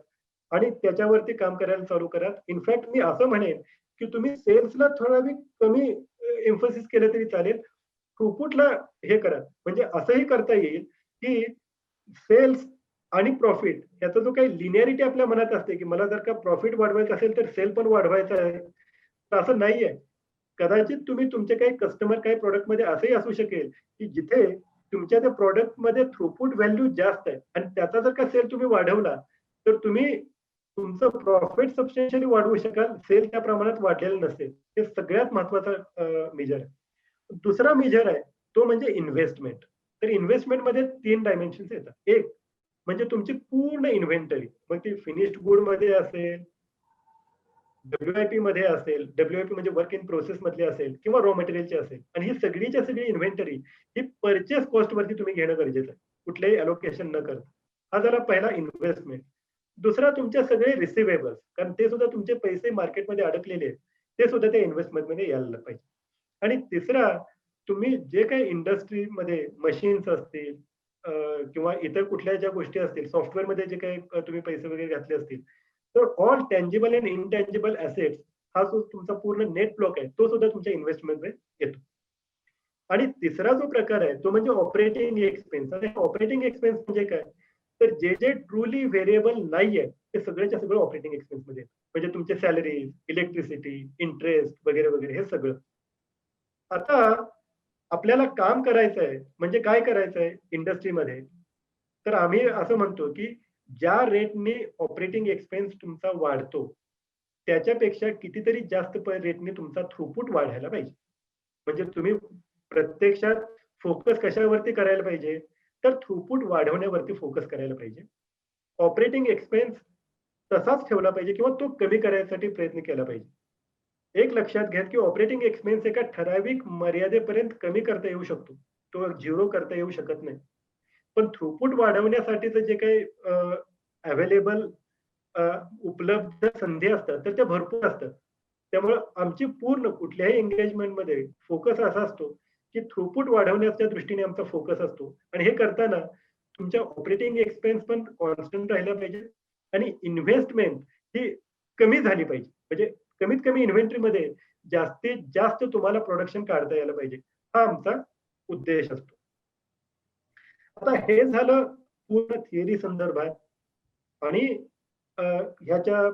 S5: आणि त्याच्यावरती काम करायला चालू करा. इनफॅक्ट मी असं म्हणेन, की तुम्ही सेल्सला ठराविक कमी एम्फसिस केलं तरी चालेल. थ्रूपुटला हे करा. म्हणजे असंही करता येईल, की सेल्स आणि प्रॉफिट याचा जो काही लिनिअरिटी आपल्या मनात असते, की मला जर का प्रॉफिट वाढवायचं असेल, तर सेल पण वाढवायचा आहे. तर असं नाहीये. कदाचित तुम्ही तुमचे काही कस्टमर काही प्रॉडक्टमध्ये असंही असू शकेल, की जिथे तुमच्या त्या प्रॉडक्टमध्ये थ्रूपुट व्हॅल्यू जास्त आहे आणि त्याचा जर का सेल तुम्ही वाढवला, तर तुम्ही तुमचं प्रॉफिट सबस्टन्शियली वाढवू शकाल. सेल त्या प्रमाणात वाढलेलं नसेल. हे सगळ्यात महत्वाचा मेजर आहे. दुसरा मेजर आहे, तो म्हणजे इन्व्हेस्टमेंट. तर इन्व्हेस्टमेंटमध्ये 3 डायमेन्शन्स येतात. एक म्हणजे तुमची पूर्ण इन्व्हेंटरी. मग ती फिनिश्ड गुडमध्ये असेल, डब्ल्यू-आय-पी मध्ये असेल, डब्ल्यू-आय-पी म्हणजे वर्क इन प्रोसेस मधली असेल किंवा रॉ मटेरियलची असेल आणि ही सगळीच्या सगळी इन्व्हेंटरी ही पर्चेस कॉस्ट वरती तुम्ही घेणं गरजेचं आहे. कुठल्याही अलोकेशन न करता. हा झाला पहिला इन्व्हेस्टमेंट. दुसरा तुमचे सगळे रिसिव्हेबल्स कारण ते सुद्धा तुमचे पैसे मार्केटमध्ये अडकलेले आहेत. ते सुद्धा त्या इन्व्हेस्टमेंटमध्ये यायला पाहिजे. आणि तिसरा तुम्ही जे काही इंडस्ट्रीमध्ये मशीन्स असतील किंवा इतर कुठल्या ज्या गोष्टी असतील, सॉफ्टवेअरमध्ये जे काही तुम्ही पैसे वगैरे घातले असतील, तर all tangible and intangible assets हा जो तुमचा पूर्ण नेट ब्लॉक आहे, तो सुद्धा तुमच्या इन्व्हेस्टमेंटमध्ये येतो. आणि तिसरा जो प्रकार आहे, तो म्हणजे ऑपरेटिंग एक्सपेन्स. आणि ऑपरेटिंग एक्सपेन्स म्हणजे काय? तर जे ट्रुली व्हेरिएबल नाहीये, ते सगळ्याच्या सगळं ऑपरेटिंग एक्सपेन्समध्ये येतं. म्हणजे तुमचे सॅलरीज, इलेक्ट्रिसिटी, इंटरेस्ट वगैरे, वगैरे हे सगळं. आता आपल्याला काम करायचं आहे, म्हणजे काय करायचं आहे इंडस्ट्रीमध्ये? तर आम्ही असं म्हणतो, की ज्या रेटने ऑपरेटिंग एक्सपेन्स तुमचा वाढतो, त्याच्यापेक्षा कितीतरी जास्त रेटने तुमचा थ्रूपुट वाढायला पाहिजे. म्हणजे तुम्ही प्रत्यक्षात फोकस कशावरती करायला पाहिजे? तर थ्रूपुट वाढवण्यावरती फोकस करायला पाहिजे. ऑपरेटिंग एक्सपेन्स तसाच ठेवला पाहिजे किंवा तो कमी करण्यासाठी प्रयत्न केला पाहिजे. एक लक्षात घ्या, की ऑपरेटिंग एक्सपेन्स एका ठराविक मर्यादेपर्यंत कमी करता येऊ शकतो. तो झिरो करता येऊ शकत नाही. पण थ्रूपुट वाढवण्यासाठीचं जे काही अवेलेबल उपलब्ध संधी असतात, तर त्या भरपूर असतात. त्यामुळं आमची पूर्ण कुठल्याही एंगेजमेंटमध्ये फोकस असा असतो, की थ्रूपुट वाढवण्याच्या दृष्टीने आमचा फोकस असतो आणि हे करताना तुमच्या ऑपरेटिंग एक्सपेन्स पण कॉन्स्टंट राहिला पाहिजे आणि इन्व्हेस्टमेंट ही कमी झाली पाहिजे. म्हणजे कमीत कमी इन्व्हेंटरीमध्ये जास्तीत जास्त तुम्हाला प्रोडक्शन काढता यायला पाहिजे. हा आमचा उद्देश असतो. आता हे झालं पूर्ण थिअरी संदर्भात आणि ह्याच्या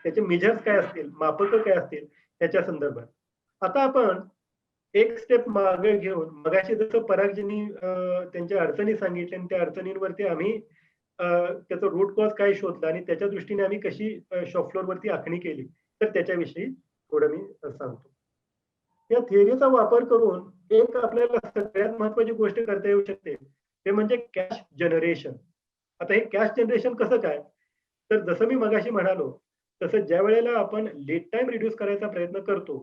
S5: त्याचे मेजर्स काय असतील, मापकं काय असतील ह्याच्या संदर्भात. आता आपण एक स्टेप मागे घेऊन मगाशी जसं परागजींनी त्यांच्या अडचणी सांगितल्या आणि त्या अडचणींवरती आम्ही त्याचा रूट कॉज काय शोधला आणि त्याच्या दृष्टीने आम्ही कशी शॉप फ्लोअरवरती आखणी केली, तर त्याच्याविषयी थोडं मी सांगतो. या थिअरीचा वापर करून एक आपल्याला सगळ्यात महत्वाची गोष्ट करता येऊ शकते, ते म्हणजे कॅश जनरेशन. आता हे कॅश जनरेशन कसं काय? तर जसं मी मगाशी म्हणालो, तसं ज्यावेळेला आपण लीड टाईम रिड्यूस करायचा प्रयत्न करतो,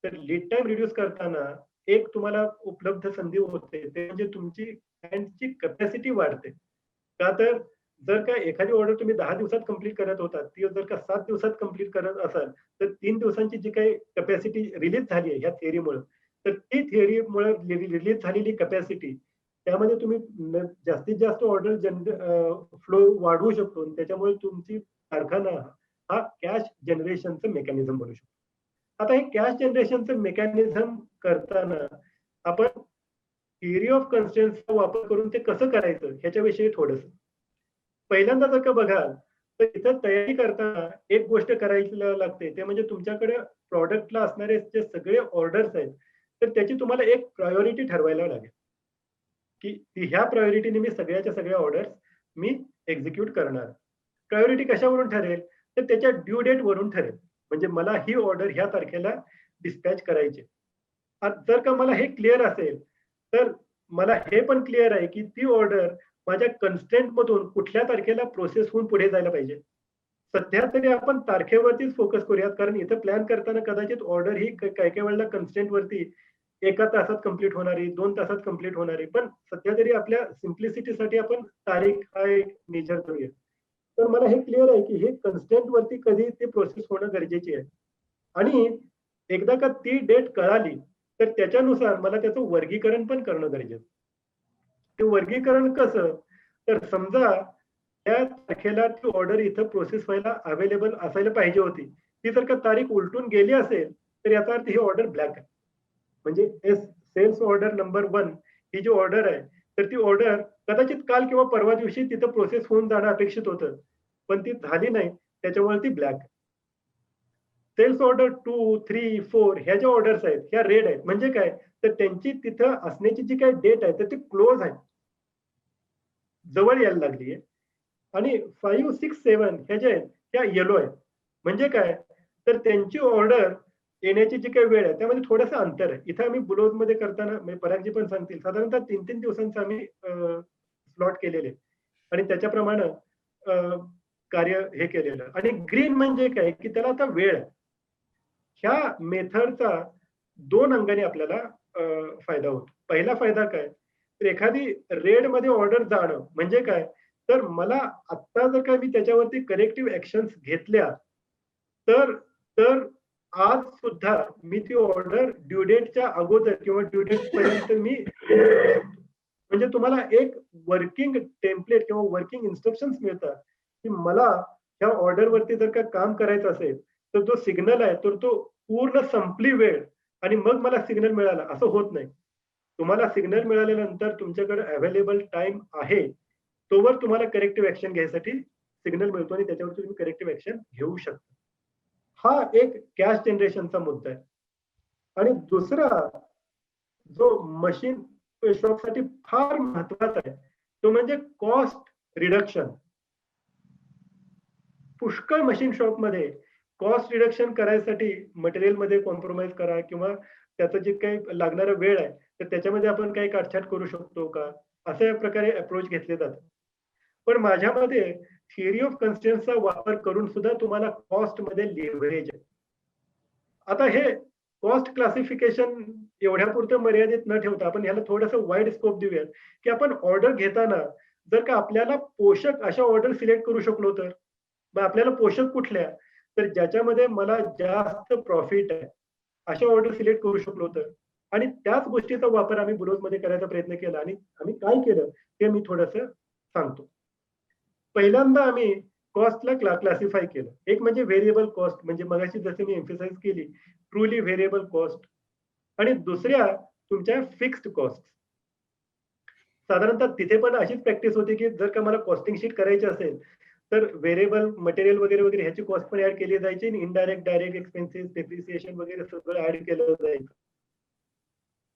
S5: तर लीड टाईम रिड्यूस करताना एक तुम्हाला उपलब्ध संधी होते, ते म्हणजे तुमची हँडची कॅपॅसिटी वाढते. का तर जर का एखादी ऑर्डर तुम्ही 10 दिवसात कंप्लीट करत होता, ती जर का 7 दिवसात कंप्लीट करत असाल, तर 3 दिवसांची जी काही कॅपॅसिटी रिलीज झाली आहे ह्या थिअरीमुळं, तर ती थिअरीमुळं रिलीज झालेली कॅपॅसिटी त्यामध्ये तुम्ही जास्तीत जास्त ऑर्डर फ्लो वाढवू शकतो आणि त्याच्यामुळे तुमची कारखाना हा कॅश जनरेशनचं मेकॅनिझम बनू शकतो. आता हे कॅश जनरेशनचं मेकॅनिझम करताना आपण थिअरी ऑफ कन्स्ट्रेंट्सचा वापर करून ते कसं करायचं ह्याच्याविषयी थोडंसं. पहिल्यांदा जर का बघाल, तर इथं तयारी करताना एक गोष्ट करायला लागते, ते म्हणजे तुमच्याकडे प्रॉडक्टला असणारे जे सगळे ऑर्डर्स आहेत, तर त्याची तुम्हाला एक प्रायोरिटी ठरवायला लागेल, की ह्या प्रायोरिटीने मी सगळ्याच्या सगळ्या ऑर्डर्स मी एक्झिक्यूट करणार. प्रायोरिटी कशावरून ठरेल? तर त्याच्या ड्यू डेट वरून ठरेल. म्हणजे मला ही ऑर्डर ह्या तारखेला डिस्पॅच करायची. जर का मला हे क्लिअर असेल, तर मला हे पण क्लिअर आहे, की ती ऑर्डर माझ्या कन्स्ट्रेंट मधून कुठल्या तारखेला प्रोसेस होऊन पुढे जायला पाहिजे. सध्या तरी आपण तारखेवरतीच फोकस करूयात, कारण इथं प्लॅन करताना कदाचित ऑर्डर ही काही काही वेळेला कन्स्ट्रेंट वरती 1 तासात कंप्लीट होणारी, 2 तासात कंप्लीट होणारी. पण सध्या तरी आपल्या सिम्प्लिसिटीसाठी आपण तारीख हा एक मेजर करूया. तर मला हे क्लिअर आहे, की हे कन्स्ट्रेंट वरती कधी ते प्रोसेस होणं गरजेची आहे. आणि एकदा का ती डेट कळाली, तर त्याच्यानुसार मला त्याचं वर्गीकरण पण करणं गरजेचं. ते वर्गीकरण कसं? तर समजा त्या तारखेला ती ऑर्डर इथं प्रोसेस व्हायला अवेलेबल असायला पाहिजे होती. ती जर का तारीख उलटून गेली असेल, तर याचा अर्थ ही ऑर्डर ब्लॅक आहे. म्हणजे सेल्स ऑर्डर नंबर 1 ही जी ऑर्डर आहे, तर ती ऑर्डर कदाचित काल किंवा परवा दिवशी तिथं प्रोसेस होऊन जाणं अपेक्षित होतं. पण ती झाली नाही, त्याच्यामुळे ती ब्लॅक. सेल्स ऑर्डर 2, 3, 4 ह्या ज्या ऑर्डर्स आहेत, ह्या रेड आहेत. म्हणजे काय? तर त्यांची तिथं असण्याची जी काही डेट आहे, तर ती क्लोज आहे. जवळ यायला लागली आहे. आणि 5, 6, 7 ह्या ज्या आहेत, त्या येलो आहेत. म्हणजे काय? तर त्यांची ऑर्डर येण्याची जी काही वेळ आहे, त्यामध्ये थोडंसं अंतर आहे. इथं आम्ही बुलोजमध्ये करताना म्हणजे परागजी पण सांगतील, साधारणतः 3-3 दिवसांचं आम्ही स्लॉट केलेले आणि त्याच्याप्रमाणे कार्य हे केलेलं. आणि ग्रीन म्हणजे काय? की त्याला आता वेळ आहे. ह्या मेथडचा 2 अंगाने आपल्याला फायदा होतो. पहिला फायदा काय? तर एखादी रेडमध्ये ऑर्डर जाणं म्हणजे काय? तर मला आत्ता जर का मी त्याच्यावरती करेक्टिव्ह ॲक्शन्स घेतल्या, तर तर आज सुद्धा मी ती ऑर्डर ड्यू डेटच्या अगोदर किंवा ड्यू डेटपर्यंत मी म्हणजे तुम्हाला एक वर्किंग टेम्प्लेट किंवा वर्किंग इन्स्ट्रक्शन्स मिळतात, की मला ह्या ऑर्डरवरती जर का काम करायचं असेल, तर जो सिग्नल आहे, तर तो पूर्ण संपली वेळ आणि मग मला सिग्नल मिळाला असं होत नाही. तुम्हाला सिग्नल मिळाल्यानंतर तुमच्याकडे अवेलेबल टाईम आहे, तोवर तुम्हाला करेक्टिव्ह ॲक्शन घ्यायसाठी सिग्नल मिळतो आणि त्याच्यावरती तुम्ही करेक्टिव्ह ॲक्शन घेऊ शकता. हा एक कॅश जनरेशनचा मुद्दा आहे. आणि दुसरा जो मशीन शॉपसाठी फार महत्वाचा आहे, तो म्हणजे कॉस्ट रिडक्शन. पुष्कळ मशीन शॉपमध्ये कॉस्ट रिडक्शन करायसाठी मटेरियलमध्ये कॉम्प्रोमाइज करा किंवा त्याचं जे काही लागणारा वेळ आहे, तर त्याच्यामध्ये आपण काही काटछाट करू शकतो का? अशा प्रकारे अप्रोच घेतले जातात. पण माझ्या मते थिअरी ऑफ कन्स्ट्रेंट्सचा वापर करून सुद्धा तुम्हाला कॉस्टमध्ये लिव्हरेज आहे. आता हे कॉस्ट क्लासिफिकेशन एवढ्यापुरतं मर्यादित न ठेवता आपण ह्याला थोडंसं वाईड स्कोप देऊयात, की आपण ऑर्डर घेताना जर का आपल्याला पोषक अशा ऑर्डर सिलेक्ट करू शकलो तर. मग आपल्याला पोषक कुठल्या? तर ज्याच्यामध्ये मला जास्त प्रॉफिट आहे, अशा ऑर्डर सिलेक्ट करू शकलो तर. आणि त्याच गोष्टीचा वापर आम्ही बुलोजमध्ये करायचा प्रयत्न केला आणि आम्ही काय केलं ते मी थोडंसं सांगतो. पहिल्यांदा आम्ही कॉस्टला क्लासिफाय केलं. एक म्हणजे व्हेरिएबल कॉस्ट म्हणजे मगाशी जसं मी एम्फसाइज केली, ट्रुली व्हेरिएबल कॉस्ट आणि दुसऱ्या तुमच्या फिक्स्ड कॉस्ट. साधारणतः तिथे पण अशीच प्रॅक्टिस होती, की जर का मला कॉस्टिंग शीट करायची असेल, तर व्हेरिएबल मटेरियल वगैरे, वगैरे ह्याची कॉस्ट पण ॲड केली जायची आणि इनडायरेक्ट, डायरेक्ट एक्सपेन्सेस, डेप्रिसिएशन वगैरे सगळं ॲड केलं जायचं.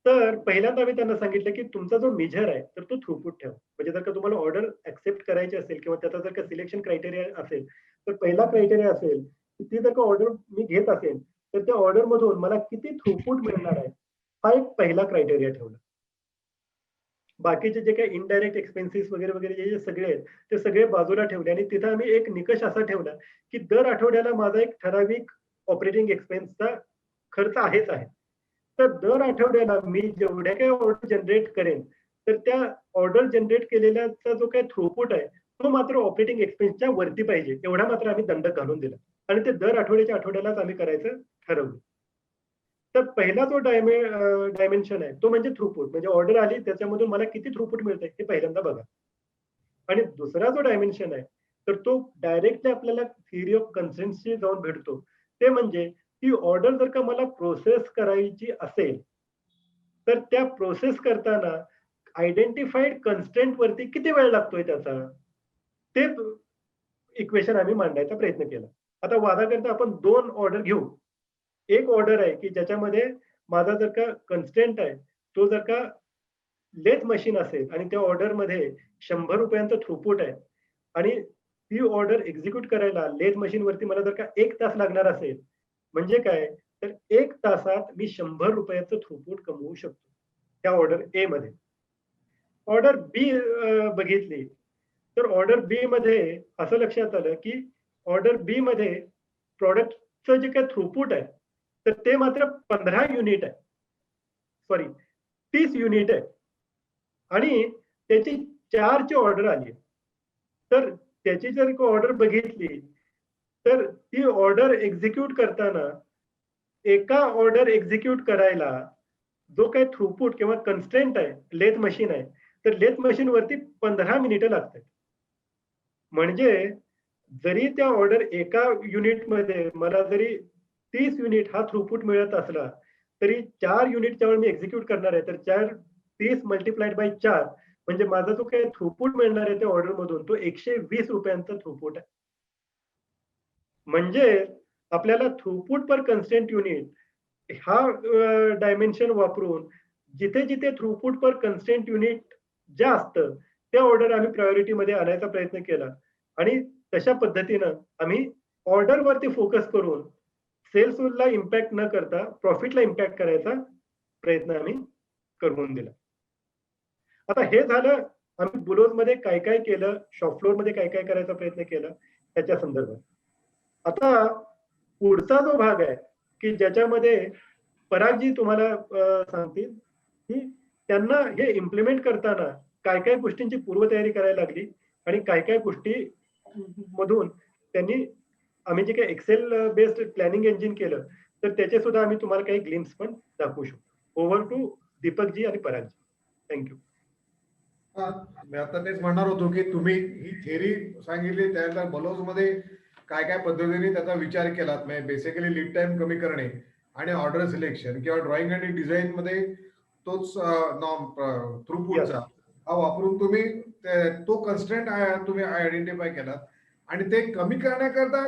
S5: तर पहिल्यांदा मी त्यांना सांगितलं, की तुमचा जो मेजर आहे, तर तो थ्रूपुट ठेवा. म्हणजे जर का तुम्हाला ऑर्डर ॲक्सेप्ट करायची असेल किंवा त्याचा जर का सिलेक्शन क्रायटेरिया असेल, तर पहिला क्रायटेरिया असेल, की ती जर का ऑर्डर मी घेत असेल, तर त्या ऑर्डरमधून मला किती थ्रूपुट मिळणार आहे, हा एक पहिला क्रायटेरिया ठेवला. बाकीचे जे काही इनडायरेक्ट एक्सपेन्सेस वगैरे, वगैरे जे सगळे आहेत, ते सगळे बाजूला ठेवले आणि तिथं आम्ही एक निकष असा ठेवला, की दर आठवड्याला माझा एक ठराविक ऑपरेटिंग एक्सपेन्सचा खर्च आहेच आहे. तर दर आठवड्याला मी जेवढ्या काही ऑर्डर जनरेट करेन, तर त्या ऑर्डर जनरेट केलेल्याचा जो काही थ्रूपुट आहे, तो मात्र ऑपरेटिंग एक्सपेन्सच्या वरती पाहिजे. एवढा मात्र आम्ही दंड घालून दिला आणि ते दर आठवड्याच्या आठवड्यालाच आम्ही करायचं ठरवलं. तर पहिला जो डायमेन्शन आहे, तो म्हणजे थ्रूपुट. म्हणजे ऑर्डर आली त्याच्यामधून मला किती थ्रूपुट मिळतंय हे पहिल्यांदा बघा. आणि दुसरा जो डायमेन्शन आहे, तर तो डायरेक्टली आपल्याला थिअरी ऑफ कन्स्ट्रेंट्सशी जाऊन भेटतो. ते म्हणजे ती ऑर्डर जर का मला प्रोसेस करायची असेल, तर त्या प्रोसेस करताना आयडेंटिफाईड कन्स्ट्रेंट वरती किती वेळ लागतोय त्याचा? ते इक्वेशन आम्ही मांडायचा प्रयत्न केला. आता वादाकरता आपण 2 ऑर्डर घेऊ. एक ऑर्डर आहे, की ज्याच्यामध्ये माझा जर का कन्स्ट्रेंट आहे, तो जर का लेथ मशीन असेल आणि त्या ऑर्डरमध्ये ₹100 थ्रूपुट आहे आणि ती ऑर्डर एक्झिक्यूट करायला लेथ मशीनवरती मला जर का 1 तास लागणार असेल, म्हणजे काय? तर 1 तासात मी ₹100 थ्रूपुट कमवू शकतो. त्या ऑर्डर ए मध्ये. ऑर्डर बी बघितली, तर ऑर्डर बी मध्ये असं लक्षात आलं, की ऑर्डर बी मध्ये प्रॉडक्टचं जे काही थ्रूपुट आहे, तर ते मात्र 15 युनिट आहे. सॉरी 30 युनिट आहे आणि त्याची 4ची ऑर्डर आली आहे. तर त्याची जर ऑर्डर बघितली तर ती ऑर्डर एक्झिक्यूट करताना एका ऑर्डर एक्झिक्यूट करायला जो काही थ्रूपुट किंवा कन्स्ट्रेंट आहे, लेथ मशीन आहे, तर लेथ मशीन वरती 15 मिनिटं लागतात. म्हणजे जरी त्या ऑर्डर एका युनिटमध्ये मला जरी 30 युनिट हा थ्रूपुट मिळत असला तरी 4 युनिटच्या वेळी मी एक्झिक्यूट करणार आहे, तर 30 मल्टिप्लाइड बाय 4 म्हणजे माझा जो काही थ्रूपुट मिळणार आहे त्या ऑर्डर मधून तो 120 रुपयांचा थ्रूपुट आहे. म्हणजे आपल्याला थ्रूपुट पर कन्स्टेंट युनिट हा डायमेन्शन वापरून जिथे जिथे थ्रूपुट पर कन्स्टेंट युनिट जास्त त्या ऑर्डर आम्ही प्रायोरिटी मध्ये आणायचा प्रयत्न केला आणि तशा पद्धतीनं आम्ही ऑर्डर वरती फोकस करून सेल्सला इम्पॅक्ट न करता प्रॉफिटला इम्पॅक्ट करायचा प्रयत्न आम्ही करून दिला. आता हे झालं आम्ही बुलोज मध्ये काय काय केलं, शॉप फ्लोर मध्ये काय काय करायचा प्रयत्न केला त्याच्या संदर्भात. आता पुढचा जो भाग आहे की ज्याच्यामध्ये परागजी तुम्हाला सांगतील की त्यांना हे इम्प्लिमेंट करताना काय काय गोष्टींची पूर्वतयारी करायला लागली आणि काय काय गोष्टी मधून त्यांनी आम्ही जे काही एक्सेल बेस्ड प्लॅनिंग इंजिन केलं तर त्याचे सुद्धा आम्ही तुम्हाला काही ग्लिम्स पण दाखवू शकतो. ओव्हर टू दीपकजी आणि परागजी. थँक्यू.
S1: मी आता तेच म्हणणार होतो की तुम्ही ही थेरी सांगितली, त्यानंतर बलोज मध्ये काय काय पद्धतीने त्याचा विचार केलात. म्हणजे बेसिकली लीड टाइम कमी करणे आणि ऑर्डर सिलेक्शन किंवा ड्रॉइंग आणि डिझाईन मध्ये तोच थ्रूपुटचा हा वापरून तुम्ही तो कन्स्ट्रेंट तुम्ही आयडेंटिफाय केलात आणि ते कमी करण्याकरता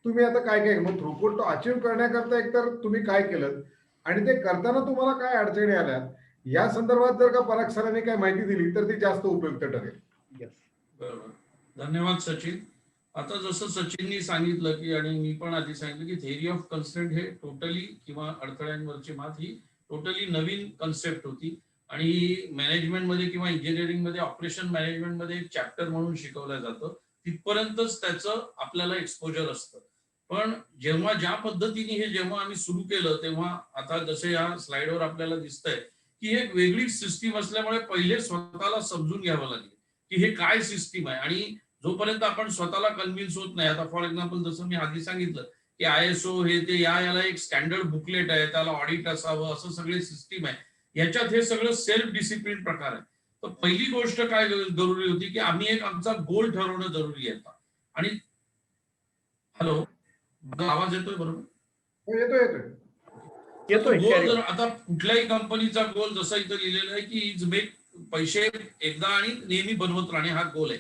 S1: तुम्ही आता काय काय मग थ्रूपुट तो अचीव्ह करण्याकरता एकतर तुम्ही काय केलं आणि ते करताना तुम्हाला काय अडचणी आल्या या संदर्भात जर का पराग सरांनी काय माहिती दिली तर ती जास्त उपयुक्त ठरेल.
S5: येस.
S4: बरोबर. धन्यवाद सचिन. आता जसं सचिननी सांगितलं की आणि मी पण आधी सांगितलं की थेअरी ऑफ कन्स्ट्रेंट हे टोटली किंवा अडथळ्यांवरची मात ही टोटली नवीन कन्सेप्ट होती आणि मॅनेजमेंटमध्ये किंवा इंजिनिअरिंगमध्ये ऑपरेशन मॅनेजमेंटमध्ये एक चॅप्टर म्हणून शिकवलं जातं. तिथपर्यंतच त्याचं आपल्याला एक्सपोजर असतं. पण जेव्हा ज्या पद्धतीने हे जेव्हा आम्ही सुरू केलं तेव्हा आता जसे या स्लाइडवर आपल्याला दिसतंय की एक वेगळी सिस्टीम असल्यामुळे पहिले स्वतःला समजून घ्यावं लागेल की हे काय सिस्टीम आहे आणि जोपर्यंत आपण स्वतःला कन्व्हिन्स होत नाही. आता फॉर एक्झाम्पल जसं मी आधी सांगितलं की ISO हे ते याला एक स्टँडर्ड बुकलेट आहे, त्याला ऑडिट असावं, असं सगळे सिस्टीम आहे. याच्यात हे सगळं सेल्फ डिसिप्लिन प्रकार आहे. तर पहिली गोष्ट काय जरुरी होती की आम्ही एक आमचा गोल ठरवणं जरुरी आहे. आणि हॅलो, माझा आवाज येतोय बरोबर?
S1: हो, येतोय.
S4: गोल जर आता कुठल्याही कंपनीचा गोल जसा इथं लिहिलेला आहे की इज मेक पैसे एकदा आणि नेहमी बनवत राहणे हा गोल आहे.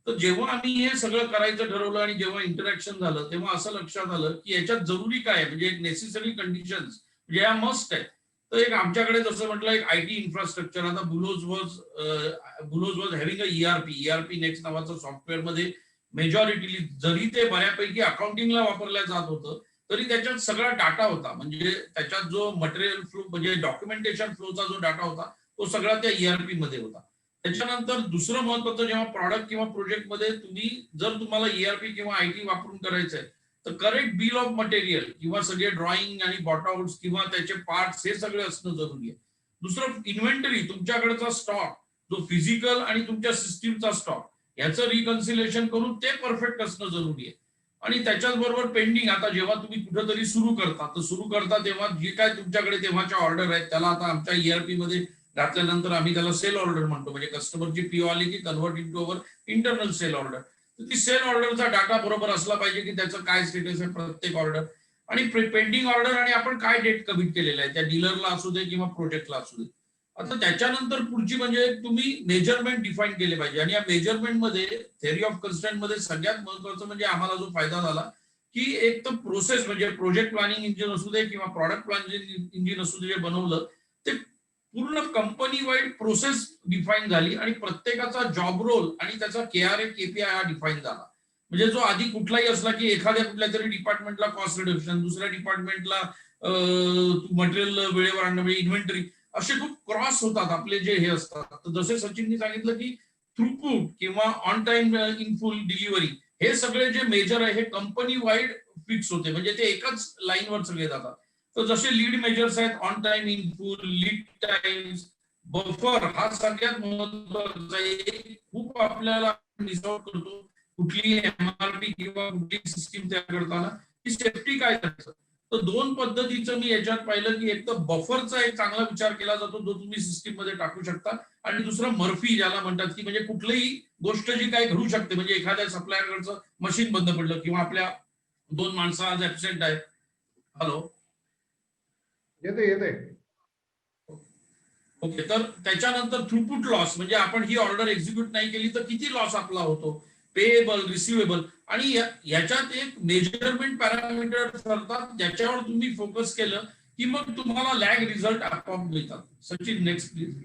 S4: तर जेव्हा आम्ही हे सगळं करायचं ठरवलं आणि जेव्हा इंटरॅक्शन झालं तेव्हा असं लक्षात आलं की याच्यात जरुरी काय आहे, म्हणजे एक नेसेसरी कंडिशन्स म्हणजे या मस्ट आहे. तर एक आमच्याकडे जसं म्हटलं एक IT इन्फ्रास्ट्रक्चर. आता Bullows was having a ERP next नावाचं सॉफ्टवेअर मध्ये मेजॉरिटीली जरी ते बऱ्यापैकी अकाउंटिंगला वापरलं जात होतं तरी त्याच्यात सगळा डाटा होता. म्हणजे त्याच्यात जो मटेरियल फ्लो म्हणजे डॉक्युमेंटेशन फ्लोचा जो डाटा होता तो सगळा त्या ERP मध्ये होता. त्याच्यानंतर दुसरं महत्वाचं जेव्हा प्रॉडक्ट किंवा प्रोजेक्ट मध्ये तुम्ही जर तुम्हाला ERP किंवा IT वापरून करायचंय तर करेक्ट बिल ऑफ मटेरियल किंवा सगळे ड्रॉइंग आणि बॉटआउट्स किंवा त्याचे पार्ट्स हे सगळे असणं जरुरी आहे. दुसरं इन्व्हेंटरी, तुमच्याकडचा स्टॉक जो फिजिकल आणि तुमच्या सिस्टीमचा स्टॉक याचं रिकन्सिलेशन करून ते परफेक्ट असणं जरुरी आहे. आणि त्याच्याच बरोबर पेंडिंग, आता जेव्हा तुम्ही कुठेतरी सुरू करता तेव्हा जे काय तुमच्याकडे तेव्हाच्या ऑर्डर आहेत त्याला आता आमच्या ERP मध्ये घातल्यानंतर आम्ही त्याला सेल ऑर्डर म्हणतो. म्हणजे कस्टमरची PO आली की convert into our internal sale order. तर ती सेल ऑर्डरचा डाटा बरोबर असला पाहिजे की त्याचं काय स्टेटस आहे प्रत्येक ऑर्डर आणि पेंडिंग ऑर्डर आणि आपण काय डेट कमिट केलेला आहे त्या डीलरला असू दे किंवा प्रोजेक्टला असू दे. आता त्याच्यानंतर पुढची म्हणजे तुम्ही मेजरमेंट डिफाईन केले पाहिजे आणि या मेजरमेंटमध्ये थेअरी ऑफ कन्स्ट्रेंट मध्ये सगळ्यात महत्वाचं म्हणजे आम्हाला जो फायदा झाला की एक तर प्रोसेस म्हणजे प्रोजेक्ट प्लॅनिंग इंजिन असू दे किंवा प्रॉडक्ट प्लॅनिंग इंजिन असू दे जे बनवलं ते पूर्ण कंपनी वाईड प्रोसेस डिफाईन झाली आणि प्रत्येकाचा जॉब रोल आणि त्याचा KRA KPI हा डिफाईन झाला. म्हणजे जो आधी कुठलाही असला की एखाद्या कुठल्या तरी डिपार्टमेंटला कॉस्ट रिडक्शन, दुसऱ्या डिपार्टमेंटला मटेरियल वेळेवर आणणं म्हणजे इन्व्हेंटरी, असे खूप क्रॉस होतात आपले जे हे असतात. तर जसे सचिननी सांगितलं की थ्रूपुट किंवा on time in full delivery हे सगळे जे मेजर आहे हे कंपनी वाईड फिक्स होते. म्हणजे ते एकाच लाईनवर सगळे जातात. तर जसे लीड मेजर्स आहेत, on time in full, lead times, buffer, हा सगळ्यात महत्वाचा आहे. खूप आपल्याला मिस आउट करतो कुठली एमआरपी किंवा कुठली सिस्टीम तयार करताना, की सेफ्टी काय करायचं. तर दोन पद्धतीचं मी याच्यात पाहिलं, की एक तर बफरचा एक चांगला विचार केला जातो जो तुम्ही सिस्टीम मध्ये टाकू शकता, आणि दुसरं मर्फी ज्याला म्हणतात, की म्हणजे कुठलीही गोष्ट जी काही घडू शकते, म्हणजे एखाद्या सप्लायरकडचं मशीन बंद पडलं किंवा आपल्या 2 माणसं आज ऍबसेंट आहेत. हॅलो,
S1: येते येते.
S4: ओके. तर त्याच्यानंतर थ्रुपुट लॉस, म्हणजे आपण ही ऑर्डर एक्झिक्यूट नाही केली तर किती लॉस आपला होतो, पेएबल, रिसिवेबल. आणि याच्यात एक मेजरमेंट पॅरामीटर ठरतात ज्याच्यावर तुम्ही फोकस केलं की मग तुम्हाला लॅग रिझल्ट आपोआप मिळतात. Sachin, next please.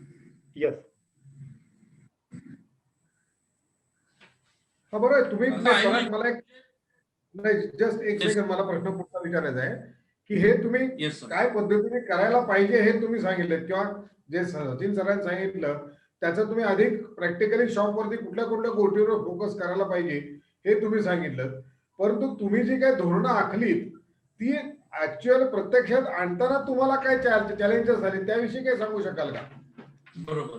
S5: येस.
S1: हा बरोबर आहे. तुम्ही
S4: आता I will-
S1: मला एक नाही, जस्ट एक
S4: Yes.
S1: सेकंड, मला प्रश्न पुढचा विचारायचा आहे की हे तुम्ही
S4: येस सर.
S1: काय पद्धतीने करायला पाहिजे हे तुम्ही सांगितलं, किंवा जे सचिन सरांनी सांगितलं त्याचं तुम्ही अधिक प्रॅक्टिकली शॉपवरती कुठल्या कुठल्या गोष्टीवर फोकस करायला पाहिजे हे तुम्ही सांगितलं. परंतु तुम्ही जी काही धोरणं आखलीत ती ऍक्च्युअल प्रत्यक्षात आणताना तुम्हाला काय चॅलेंजेस झाले त्याविषयी काय सांगू शकाल का?
S4: बरोबर.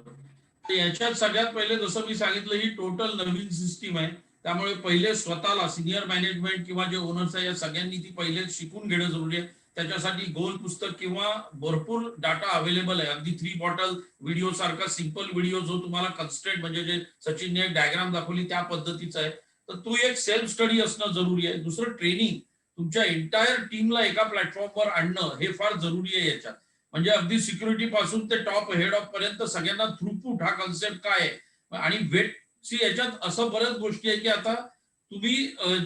S4: तर याच्यात सगळ्यात पहिले जसं मी सांगितलं, ही टोटल नवीन सिस्टीम आहे. त्यामुळे पहिले स्वतःला सिनियर मॅनेजमेंट किंवा जे ओनर्स आहे या सगळ्यांनी ती पहिले शिकून घेणं जरुरी आहे. त्याच्यासाठी गोल पुस्तक किंवा भरपूर डाटा अवेलेबल आहे. अगदी 3 बॉटल व्हिडिओ सारखा सिंपल व्हिडिओ जो तुम्हाला कन्स्ट्रेंट, म्हणजे जे सचिनने एक डायग्राम दाखवली त्या पद्धतीचा आहे. तर तो एक सेल्फ स्टडी असणं जरुरी आहे. दुसरं, ट्रेनिंग. तुमच्या एंटायर टीमला एका प्लॅटफॉर्मवर आणणं हे फार जरुरी आहे याच्यात. म्हणजे अगदी सिक्युरिटी पासून ते टॉप हेड ऑफ पर्यंत सगळ्यांना थ्रूपुट हा कन्सेप्ट काय आहे, आणि वेटची याच्यात असं बऱ्याच गोष्टी आहे की आता तुम्ही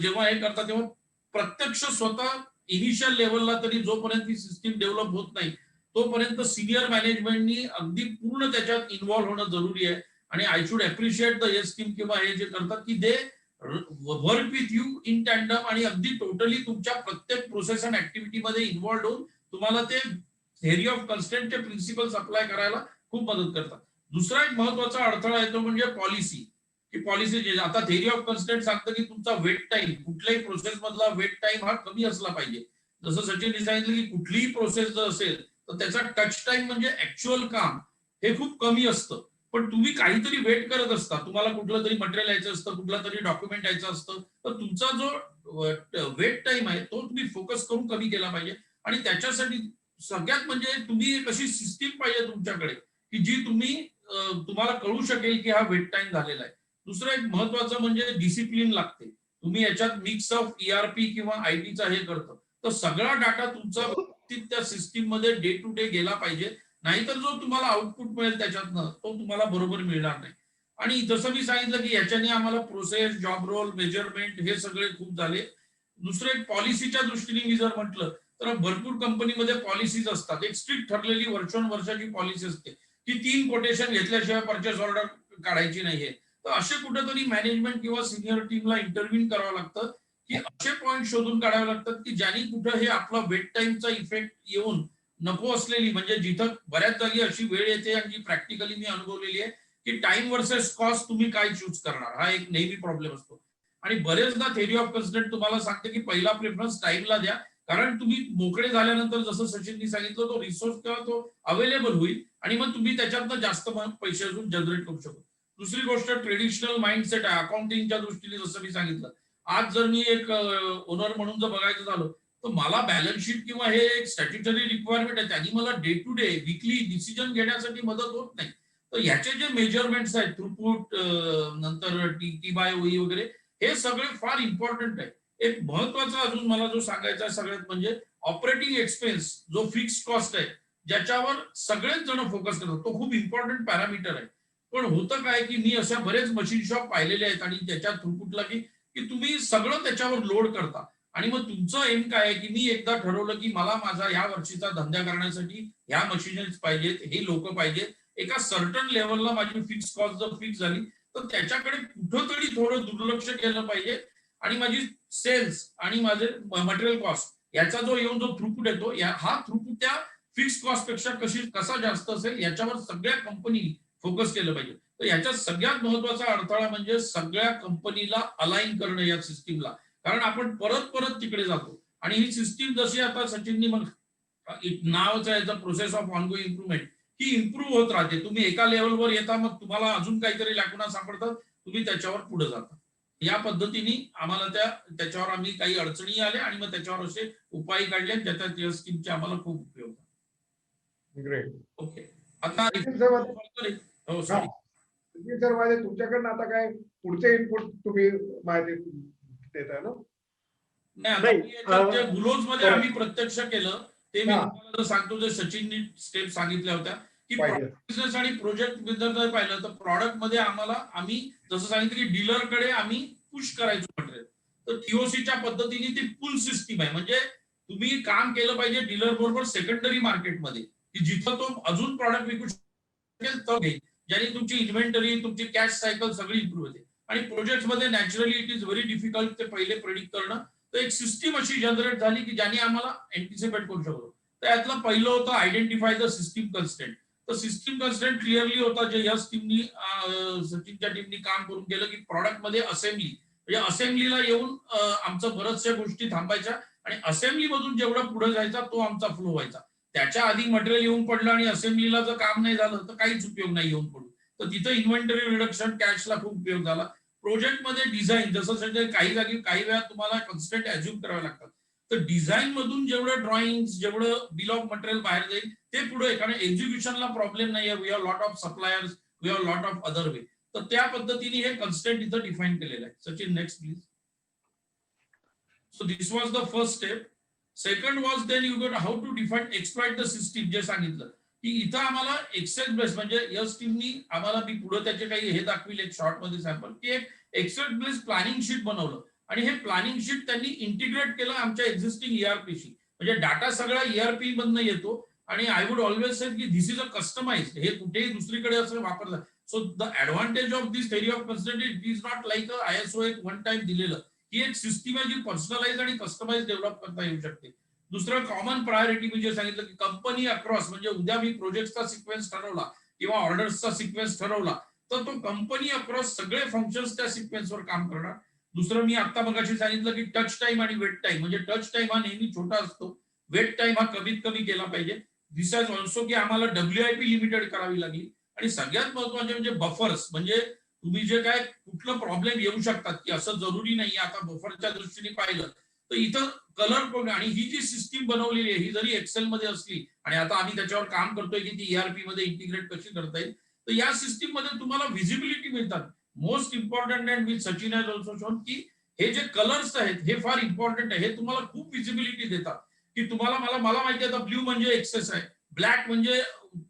S4: जेव्हा हे करता तेव्हा प्रत्यक्ष स्वतः इनिशियल लेवलला तरी जोपर्यंत ही सिस्टीम डेव्हलप होत नाही तोपर्यंत सिनियर मॅनेजमेंटनी अगदी पूर्ण त्याच्यात इन्व्हॉल्व्ह होणं जरुरी आहे. आणि I should appreciate the yes team किंवा हे जे करतात की they work with you in tandem, आणि अगदी टोटली तुमच्या प्रत्येक प्रोसेस अँड ऍक्टिव्हिटीमध्ये इन्व्हॉल्व्ह होऊन तुम्हाला ते थेअरी ऑफ कन्स्टेंटचे प्रिन्सिपल्स अप्लाय करायला खूप मदत करतात. दुसरा एक महत्वाचा अडथळा येतो म्हणजे पॉलिसी. की पॉलिसी आता थेअरी ऑफ कन्स्टेंट सांगतं की तुमचा वेट टाइम, कुठल्याही प्रोसेस मधला वेट टाइम हा कमी असला पाहिजे. जसं सचिनने सांगितलं की कुठलीही प्रोसेस जर असेल तर त्याचा टच टाइम म्हणजे ऍक्च्युअल काम हे खूप कमी असतं. पण तुम्ही काहीतरी वेट करत असता, तुम्हाला कुठलं तरी मटेरियल यायचं असतं, कुठलं तरी डॉक्युमेंट यायचं असतं, तर तुमचा जो वेट टाइम आहे तो तुम्ही फोकस करून कमी केला पाहिजे. आणि त्याच्यासाठी सगळ्यात म्हणजे तुम्ही एक अशी सिस्टीम पाहिजे तुमच्याकडे की जी तुम्हाला कळू शकेल की हा वेट टाइम झालेला आहे. दुसरं एक महत्वाचं म्हणजे डिसिप्लिन लागते. तुम्ही याच्यात मिक्स ऑफ ईआरपी किंवा आयटीचा हे करतं, तर सगळा डाटा तुमचा त्या सिस्टीम मध्ये डे टू डे गेला पाहिजे. नाहीतर जो तुम्हाला आउटपुट मिळेल त्याच्यातनं तो तुम्हाला बरोबर मिळणार नाही. आणि जसं मी सांगितलं की याच्याने आम्हाला प्रोसेस, जॉब रोल, मेजरमेंट हे सगळे खूप झाले. दुसरं एक पॉलिसीच्या दृष्टीने मी जर म्हटलं तर भरपूर कंपनीमध्ये पॉलिसीज असतात. एक स्ट्रिक्ट ठरलेली वर्षानुवर्षाची पॉलिसी असते की 3 कोटेशन घेतल्याशिवाय परचेस ऑर्डर काढायची नाहीये. तर असे कुठेतरी मॅनेजमेंट किंवा सिनियर टीमला इंटरव्ह्यू करावं लागतं की असे पॉईंट शोधून काढावे लागतात की ज्यांनी कुठं हे आपला वेट टाइमचा इफेक्ट येऊन नको असलेली, म्हणजे जिथं बऱ्याच जागी अशी वेळ येते आणि जी प्रॅक्टिकली मी अनुभवलेली आहे की टाइम वर्सेस कॉस्ट तुम्ही काय चूज करणार, हा एक नेहमी प्रॉब्लेम असतो. आणि बरेचदा थेअरी ऑफ कन्स्टेंट तुम्हाला सांगते की पहिला प्रेफरन्स टाइमला द्या, कारण तुम्ही मोकळे झाल्यानंतर जसं सचिननी सांगितलं तो रिसोर्स तेव्हा तो अवेलेबल होईल आणि मग तुम्ही त्याच्यातनं जास्त पैसे अजून जनरेट करू शकतो. दुसरी गोष्ट, ट्रेडिशनल माइंडसेट आहे अकाउंटिंगच्या दृष्टीने. जसं मी सांगितलं, आज जर मी एक ओनर म्हणून जर बघायचं झालं तर मला बॅलन्स शीट किंवा हे एक स्टॅट्युटरी रिक्वायरमेंट आहे, त्यांनी मला day to day weekly decision घेण्यासाठी मदत होत नाही. तर ह्याचे जे मेजरमेंट्स आहेत, थ्रूपुट, नंतर टी बाय ओई वगैरे, हे सगळे फार इम्पॉर्टंट आहे. एक महत्वाचा अजून मला जो सांगायचा आहे सगळ्यात म्हणजे ऑपरेटिंग एक्सपेन्स, जो फिक्स कॉस्ट आहे ज्याच्यावर सगळेच जण फोकस करतात, तो खूप इम्पॉर्टंट पॅरामीटर आहे. पण होतं काय की मी अशा बरेच मशीन शॉप पाहिलेले आहेत आणि त्याच्या थ्रूपुटला की तुम्ही सगळं त्याच्यावर लोड करता. आणि मग तुमचं एम काय आहे की मी एकदा ठरवलं की मला माझा या वर्षीचा धंदा करण्यासाठी ह्या मशिनरीज पाहिजेत, हे लोक पाहिजेत, एका सर्टन लेवलला माझी फिक्स कॉस्ट जर फिक्स झाली तर त्याच्याकडे कुठंतरी थोडं दुर्लक्ष केलं पाहिजे. आणि माझी सेल्स आणि माझे मटेरियल कॉस्ट याचा जो येऊन जो थ्रूपुट येतो, हा थ्रूपुट त्या फिक्स कॉस्ट पेक्षा कसा जास्त असेल याच्यावर सगळ्या कंपनी फोकस केलं पाहिजे. तर याच्यात सगळ्यात महत्वाचा अडथळा म्हणजे सगळ्या कंपनीला अलाइन करणं या सिस्टीमला. कारण आपण परत परत तिकडे जातो आणि ही सिस्टीम जशी आता सचिननी नावच आहे process of ongoing improvement, he improve होत राहते. तुम्ही एका लेवलवर येता, मग तुम्हाला अजून काहीतरी लॅकुना सापडतात, तुम्ही त्याच्यावर पुढे जाता. या पद्धतीने आम्हाला त्याच्यावर आम्ही काही अडचणी आल्या आणि मग त्याच्यावर असे उपाय काढले, ज्याच्यात या स्कीमचे आम्हाला खूप उपयोग झाला.
S1: ग्रेट.
S4: ओके, आता हो सॉरी
S1: सर, माझे तुमच्याकडनं आता काय पुढचे इनपुट तुम्ही माहिती देताय ना?
S4: नाही, आता
S5: नाही,
S4: मी याच्यात जे गुलोज मध्ये आम्ही प्रत्यक्ष केलं ते मी
S1: हा.
S4: तुम्हाला जर सांगतो, जे सचिननी स्टेप सांगितल्या होत्या की
S1: पाहिजे.
S4: बिझनेस आणि प्रोजेक्ट बिझनेस जर पाहिलं तर प्रॉडक्ट मध्ये आम्ही जसं सांगितलं की डीलरकडे आम्ही पुश करायचो मटेरियल. तर टीओसीच्या पद्धतीने ती फुल सिस्टीम आहे. म्हणजे तुम्ही काम केलं पाहिजे डीलर बरोबर सेकंडरी मार्केटमध्ये, की जिथं तो अजून प्रॉडक्ट विकू शकेल तो घेईल, ज्याने तुमची इन्व्हेंटरी, तुमची कॅश सायकल सगळी इम्प्रूव्ह होते. आणि प्रोजेक्ट मध्ये naturally it is very difficult ते पहिले प्रेडिक्ट करणं. तर एक सिस्टीम अशी जनरेट झाली की ज्याने आम्हाला अँटिसिपेट करू शकतो. त्यातलं पहिलं होतं आयडेंटिफाय द सिस्टीम कन्स्टेंट. तर सिस्टीम कन्स्टेंट क्लिअरली होता, जे या टीमनी सचिनच्या टीमनी काम करून केलं, की प्रॉडक्ट मध्ये असेंब्ली, म्हणजे असेंब्लीला येऊन आमचं बऱ्याचशा गोष्टी थांबायच्या आणि असेंब्ली मधून जेवढा पुढे जायचा तो आमचा फ्लो व्हायचा. त्याच्या आधी मटेरियल येऊन पडलं आणि असेंब्लीला जर काम नाही झालं तर काहीच उपयोग नाही येऊन पडून. तर तिथं इन्व्हेंटरी रिडक्शन, कॅशला खूप उपयोग झाला. प्रोजेक्टमध्ये डिझाईन, जसं काही जागी काही वेळा तुम्हाला कन्स्टंट अज्युम करावे लागतात. तर डिझाईन मधून जेवढं ड्रॉइंग, जेवढं बिल ऑफ मटेरियल बाहेर जाईल ते पुढे, कारण एक्झिक्युशनला प्रॉब्लेम नाही आहे. We have lot of suppliers, we have lot of other way. तर त्या पद्धतीने हे कन्स्टंट इथं डिफाईन केलेलं आहे. Sachin, next please. So this was the first step. Second was then you get how to define exploit the system, जे सांगितलं की इथं आम्हाला एक्सेल बेस, म्हणजे यस टीमनी आम्हाला, मी पुढे त्याचे काही हे दाखविले एक शॉर्ट मध्ये सॅम्पल, की एक एक्सेल बेस प्लॅनिंग शीट बनवलं आणि हे प्लॅनिंग शीट त्यांनी इंटिग्रेट केलं आमच्या एक्झिस्टिंग ईआरपीशी. म्हणजे डाटा सगळा ईआरपी मधनं येतो आणि आय वुड ऑलवेज से की दिस इज अ कस्टमाइज्ड, हे कुठेही दुसरीकडे असं वापरलं. So the advantage of this theory of constraint it is not like ISO एक वन टाइम दिलेलं, ही एक सिस्टीम आहे जी पर्सनलाइज आणि कस्टमाइज डेव्हलप करता येऊ शकते. दुसरं कॉमन प्रायोरिटी मी जे सांगितलं की कंपनी अक्रॉस, म्हणजे उद्या मी प्रोजेक्टचा सिक्वेन्स ठरवला किंवा ऑर्डर्सचा सिक्वेन्स ठरवला तर तो कंपनी अक्रॉस सगळे फंक्शन्स त्या सिक्वेन्सवर काम करणार. दुसरं मी आता मगाशी सांगितलं की टच टाइम आणि वेट टाइम, म्हणजे टच टाइम हा नेहमी छोटा असतो, वेट टाइम हा कमीत कमी केला पाहिजे. दिस इज ऑल्सो की आम्हाला WIP लिमिटेड करावी लागली. आणि सगळ्यात महत्वाचे म्हणजे बफर्स, म्हणजे तुम्ही जे काय कुठलं प्रॉब्लेम येऊ शकतात, की असं जरुरी नाही आता बफरच्या दृष्टीने पाहिलं तर इथं कलर पण, आणि ही जी सिस्टीम बनवलेली आहे ही जरी एक्सेल मध्ये असली आणि आता आम्ही त्याच्यावर काम करतोय की ती ईआरपी मध्ये इंटिग्रेट कशी करता येईल, तर या सिस्टीम मध्ये तुम्हाला व्हिजिबिलिटी मिळतात. Most important and with Sachin has also shown की हे जे कलर्स आहेत हे फार इम्पॉर्टंट आहे. हे तुम्हाला खूप व्हिजिबिलिटी देतात, की तुम्हाला, मला माहिती आहे आता ब्ल्यू म्हणजे एक्सेस आहे, ब्लॅक म्हणजे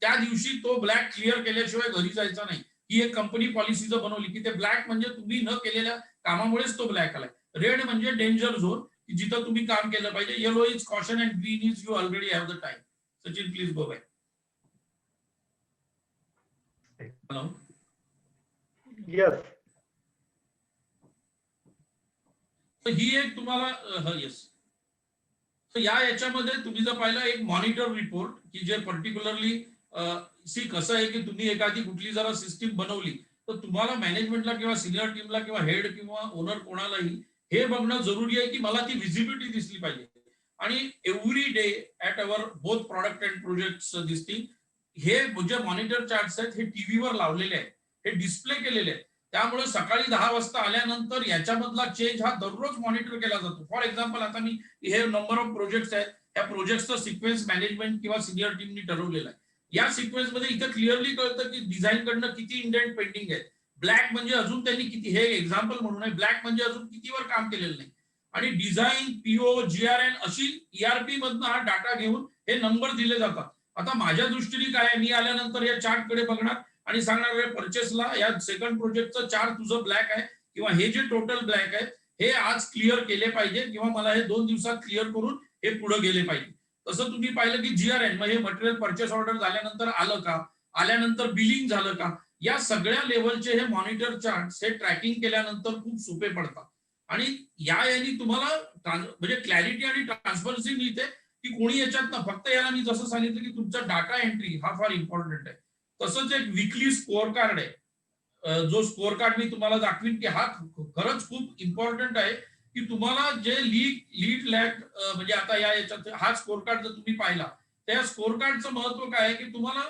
S4: त्या दिवशी तो ब्लॅक क्लिअर केल्याशिवाय घरी जायचा नाही, ही एक कंपनी पॉलिसी जर बनवली की ते ब्लॅक म्हणजे तुम्ही न केलेल्या कामामुळेच तो ब्लॅक आलाय. रेड म्हणजे डेंजर झोन, की जिथं तुम्ही काम केलं पाहिजे. Yellow is caution and green is you already have the time. Sachin please go back. Hello.
S5: Yes.
S4: ही एक तुम्हाला येस. तर याच्यामध्ये तुम्ही जर पाहिलं एक मॉनिटर रिपोर्ट, की जे पर्टिक्युलरली कसं आहे की तुम्ही एखादी कुठली जरा सिस्टीम बनवली तर तुम्हाला मॅनेजमेंटला किंवा सिनियर टीमला किंवा हेड किंवा ओनर कोणालाही हे बघणं जरुरी आहे की मला ती व्हिजिबिलिटी दिसली पाहिजे. आणि every day at our both product and project दिसतील. हे जे मॉनिटर चार्ट्स आहेत हे टीव्हीवर लावलेले आहेत, हे डिस्प्ले केलेले आहेत. त्यामुळे सकाळी 10 वाजता आल्यानंतर याच्यामधला चेंज हा दररोज मॉनिटर केला जातो. फॉर एक्झाम्पल आता मी हे नंबर ऑफ प्रोजेक्ट्स आहेत, या प्रोजेक्टचं सिक्वेन्स मॅनेजमेंट किंवा सिनियर टीमनी ठरवलेलं आहे. या सिक्वेन्स मध्ये इथं क्लिअरली कळतं की डिझाईन कडनं किती इंडेंट पेंडिंग आहे. ब्लॅक म्हणजे अजून त्यांनी किती, हे एक्झाम्पल म्हणून आहे, ब्लॅक म्हणजे अजून कितीवर काम केलेलं नाही. आणि डिझाईन, पीओ, GRN अशी ईआरपी मधनं हा डाटा घेऊन हे नंबर दिले जातात. आता माझ्या दृष्टीने काय आहे, मी आल्यानंतर या चार्ट कडे बघणार आणि सांगणार परचेसला या सेकंड प्रोजेक्टचं चार्ट तुझं ब्लॅक आहे किंवा हे जे टोटल ब्लॅक आहे हे आज क्लिअर केले पाहिजे किंवा मला हे 2 दिवसात क्लिअर करून हे पुढे गेले पाहिजे. तसं तुम्ही पाहिलं की GRN, मग हे मटेरियल परचेस ऑर्डर झाल्यानंतर आलं का, आल्यानंतर बिलिंग झालं का, या सगळ्या लेवलचे हे मॉनिटर चार्ट हे ट्रॅकिंग केल्यानंतर खूप सोपे पडतात. आणि याने तुम्हाला म्हणजे क्लॅरिटी आणि ट्रान्सपरन्सी मिळते की कोणी याच्यात ना, फक्त याला मी जसं सांगितलं की तुमचा डाटा एंट्री हा फार इम्पॉर्टंट आहे. तसंच एक वीकली स्कोअर कार्ड आहे, जो स्कोअर कार्ड मी तुम्हाला दाखवीन की हा खरंच खूप इम्पॉर्टंट आहे की तुम्हाला जे लीड लॅक, म्हणजे आता याच्यात हा स्कोअर कार्ड जर तुम्ही पाहिला त्या स्कोर कार्डचं महत्व काय आहे की तुम्हाला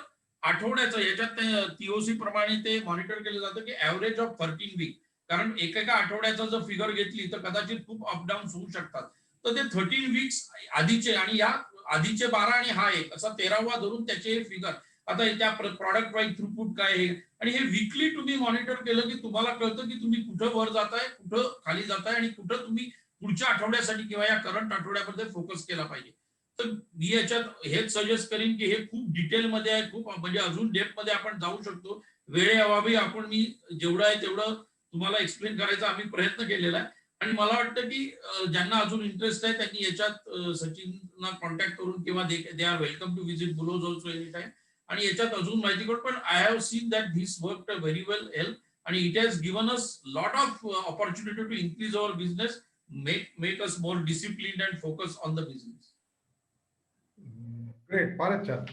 S4: आठवड्याचं याच्यात टीओसी प्रमाणे ते मॉनिटर केलं जातं की ऍव्हरेज ऑफ 13 वीक, कारण एकेका आठवड्याचा जर फिगर घेतली तर कदाचित खूप अपडाऊन होऊ शकतात. तर ते 13 वीक्स आधीचे आणि या आधीचे 12 आणि हा एक असा 13वा धरून त्याचे फिगर. आता त्या प्रॉडक्ट वाईज थ्रूपुट काय आहे आणि हे वीकली तुम्ही मॉनिटर केलं की तुम्हाला कळतं की तुम्ही कुठं वर जाताय, कुठं खाली जाताय आणि कुठं तुम्ही पुढच्या आठवड्यासाठी किंवा या करंट आठवड्यामध्ये फोकस केला पाहिजे. तर मी याच्यात हेच सजेस्ट करीन की हे खूप डिटेलमध्ये आहे, खूप म्हणजे अजून डेप्थमध्ये आपण जाऊ शकतो. वेळेअभावी मी जेवढं आहे तेवढं तुम्हाला एक्सप्लेन करायचा आम्ही प्रयत्न केलेला आहे. आणि मला वाटतं की ज्यांना अजून इंटरेस्ट आहे त्यांनी याच्यात सचिनना कॉन्टॅक्ट करून किंवा they are welcome to visit Bullows also any time. आणि याच्यात अजून माहिती करून पण I have seen that this work very well help आणि it has given us lot of opportunity to increase our business, make us more disciplined and focus on the business.
S1: Great, फारच छान.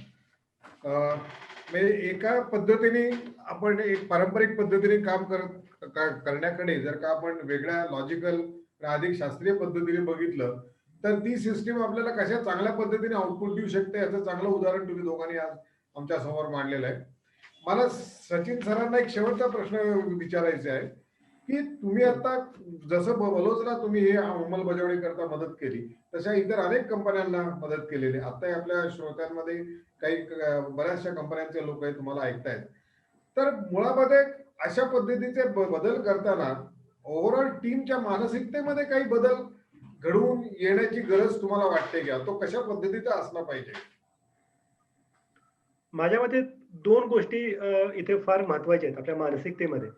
S1: म्हणजे एका पद्धतीने आपण एक पारंपरिक पद्धतीने काम करण्याकडे जर का आपण वेगळ्या लॉजिकल अधिक शास्त्रीय पद्धतीने बघितलं तर ती सिस्टीम आपल्याला कशा चांगल्या पद्धतीने आउटपुट देऊ शकते याचं चांगलं उदाहरण तुम्ही दोघांनी आज आमच्या समोर मांडलेलं आहे. मला सचिन सरांना एक शेवटचा प्रश्न विचारायचा आहे की तुम्ही आता जसं बलोजला तुम्ही हे अंमलबजावणी करता मदत केली तशा इतर अनेक कंपन्यांना मदत केलेली. आता आपल्या श्रोत्यांमध्ये काही बऱ्याचशा कंपन्यांचे लोक आहेत तुम्हाला ऐकतायत. तर मुळामध्ये अशा पद्धतीचे बदल करताना ओव्हरऑल टीमच्या मानसिकतेमध्ये काही बदल घडवून येण्याची गरज तुम्हाला वाटते का? तो कशा पद्धतीचा असला पाहिजे?
S5: माझ्या मते दोन गोष्टी इथे फार महत्वाच्या आहेत आपल्या मानसिकतेमध्ये.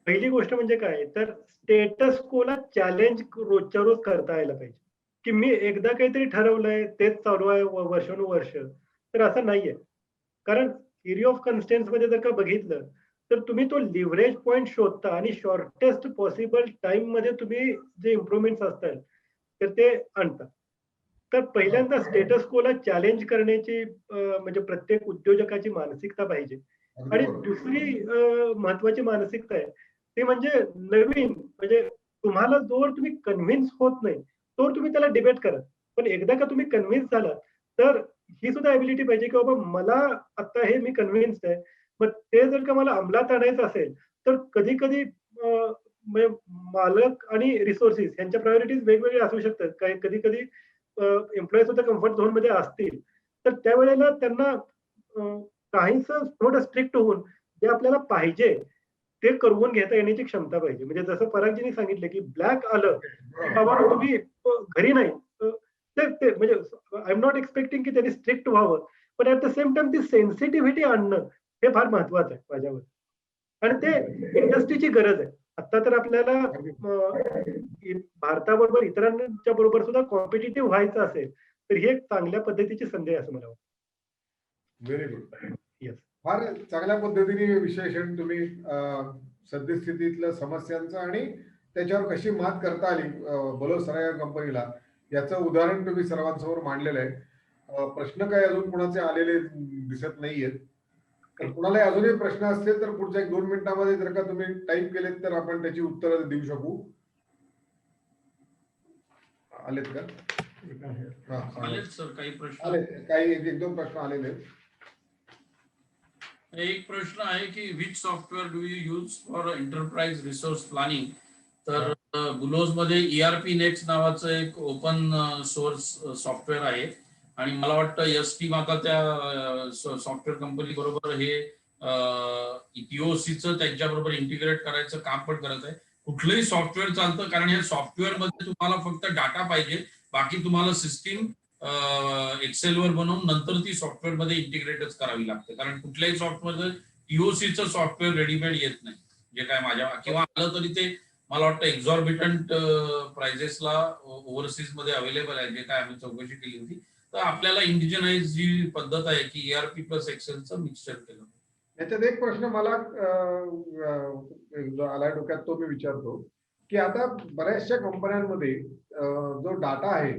S5: पहिली गोष्ट म्हणजे काय तर स्टेटस कोला चॅलेंज रोजच्या रोज करता यायला पाहिजे, की मी एकदा काहीतरी ठरवलंय तेच चालू आहे वर्षानुवर्ष, तर असं नाहीये. कारण थिअरी ऑफ कन्स्टेंट्स मध्ये जर का बघितलं तर तुम्ही तो लिव्हरेज पॉइंट शोधता आणि शॉर्टेस्ट पॉसिबल टाइम मध्ये तुम्ही जे इम्प्रुव्हमेंट्स असतात तर ते आणता. तर पहिल्यांदा स्टेटस कोला चॅलेंज करण्याची म्हणजे प्रत्येक उद्योजकाची मानसिकता पाहिजे.
S1: अगदी
S5: आणि
S1: बरोबर.
S5: दुसरी महत्वाची मानसिकता आहे ते म्हणजे नवीन, म्हणजे तुम्हाला जोवर तुम्ही कन्व्हिन्स होत नाही तोवर तुम्ही त्याला डिबेट करा. पण एकदा का तुम्ही कन्व्हिन्स झालात तर ही सुद्धा एबिलिटी पाहिजे की बाबा मला आता हे मी कन्व्हिन्स्ड आहे. मग ते जर का मला अंमलात आणायचं असेल तर कधी कधी म्हणजे मालक आणि रिसोर्सेस यांच्या प्रायोरिटीज वेगवेगळे असू शकतात. काही कधी कधी एम्प्लॉई सुद्धा कम्फर्ट झोन मध्ये असतील तर त्यावेळेला त्यांना काहींच थोडं स्ट्रिक्ट होऊन जे आपल्याला पाहिजे ते करवून घेता येण्याची क्षमता पाहिजे. म्हणजे जसं परागजींनी सांगितलं की ब्लॅक आलं की बाबा तुम्ही घरी नाही ते म्हणजे आय एम नॉट एक्सपेक्टिंग की त्यांनी स्ट्रिक्ट व्हावं, पण ऍट द सेम टाइम ती सेन्सिटिव्हिटी आणणं हे फार महत्वाचं आहे माझ्यावर. आणि ते इंडस्ट्रीची गरज आहे. आता तर आपल्याला भारताबरोबर इतरांच्या बरोबर सुद्धा कॉम्पिटिटिव्ह व्हायचं असेल तर ही एक चांगल्या पद्धतीची संधी आहे असं मला वाटतं.
S1: Very good.
S5: येस.
S1: फार चांगल्या पद्धतीने विश्लेषण तुम्ही सद्यस्थितीतल्या समस्यांचं आणि त्याच्यावर कशी मात करता आली बलोज सराया कंपनीला याचं उदाहरण तुम्ही सर्वांसमोर मांडलेलं आहे. प्रश्न काही अजून कुणाचे आलेले दिसत नाहीयेत. तर कुणाला अजूनही प्रश्न असतील तर पुढच्या 1-2 मिनिटांमध्ये जर का तुम्ही टाईप केलेत तर आपण त्याची उत्तरं देऊ शकू. आलेत का? हा,
S4: आलेत सर काही प्रश्न.
S1: आले काही 1-2 प्रश्न आलेले आहेत.
S4: एक प्रश्न आहे की which software do you use for enterprise resource planning. तर बुलोज मध्ये ERP नेक्स्ट नावाचं एक ओपन सोर्स सॉफ्टवेअर आहे आणि मला वाटतं यस टीम आता त्या सॉफ्टवेअर कंपनी बरोबर हे टीओसीचं त्यांच्याबरोबर इंटिग्रेट करायचं काम पण करत आहे. कुठलंही सॉफ्टवेअर चालतं कारण या सॉफ्टवेअर मध्ये तुम्हाला फक्त डाटा पाहिजे, बाकी तुम्हाला सिस्टीम एक्सेलवर बनवून नंतर ती सॉफ्टवेअर मध्ये इंटिग्रेटच करावी लागते. कारण कुठल्याही सॉफ्टवेअर टीओसीचं सॉफ्टवेअर रेडीमेड येत नाही. जे काय माझ्या किंवा आलं तरी ते मला वाटतं एक्झॉर्बिटंट प्राइजेसला ओव्हरसीज मध्ये अवेलेबल आहे, जे काय आम्ही चौकशी केली होती. तर आपल्याला इंडिजनाइज जी पद्धत आहे की ERP प्लस एक्सेलचं मिक्सचर केलं.
S1: याच्यात एक प्रश्न मला आला डोक्यात तो मी विचारतो की आता बऱ्याचशा कंपन्यांमध्ये जो डाटा आहे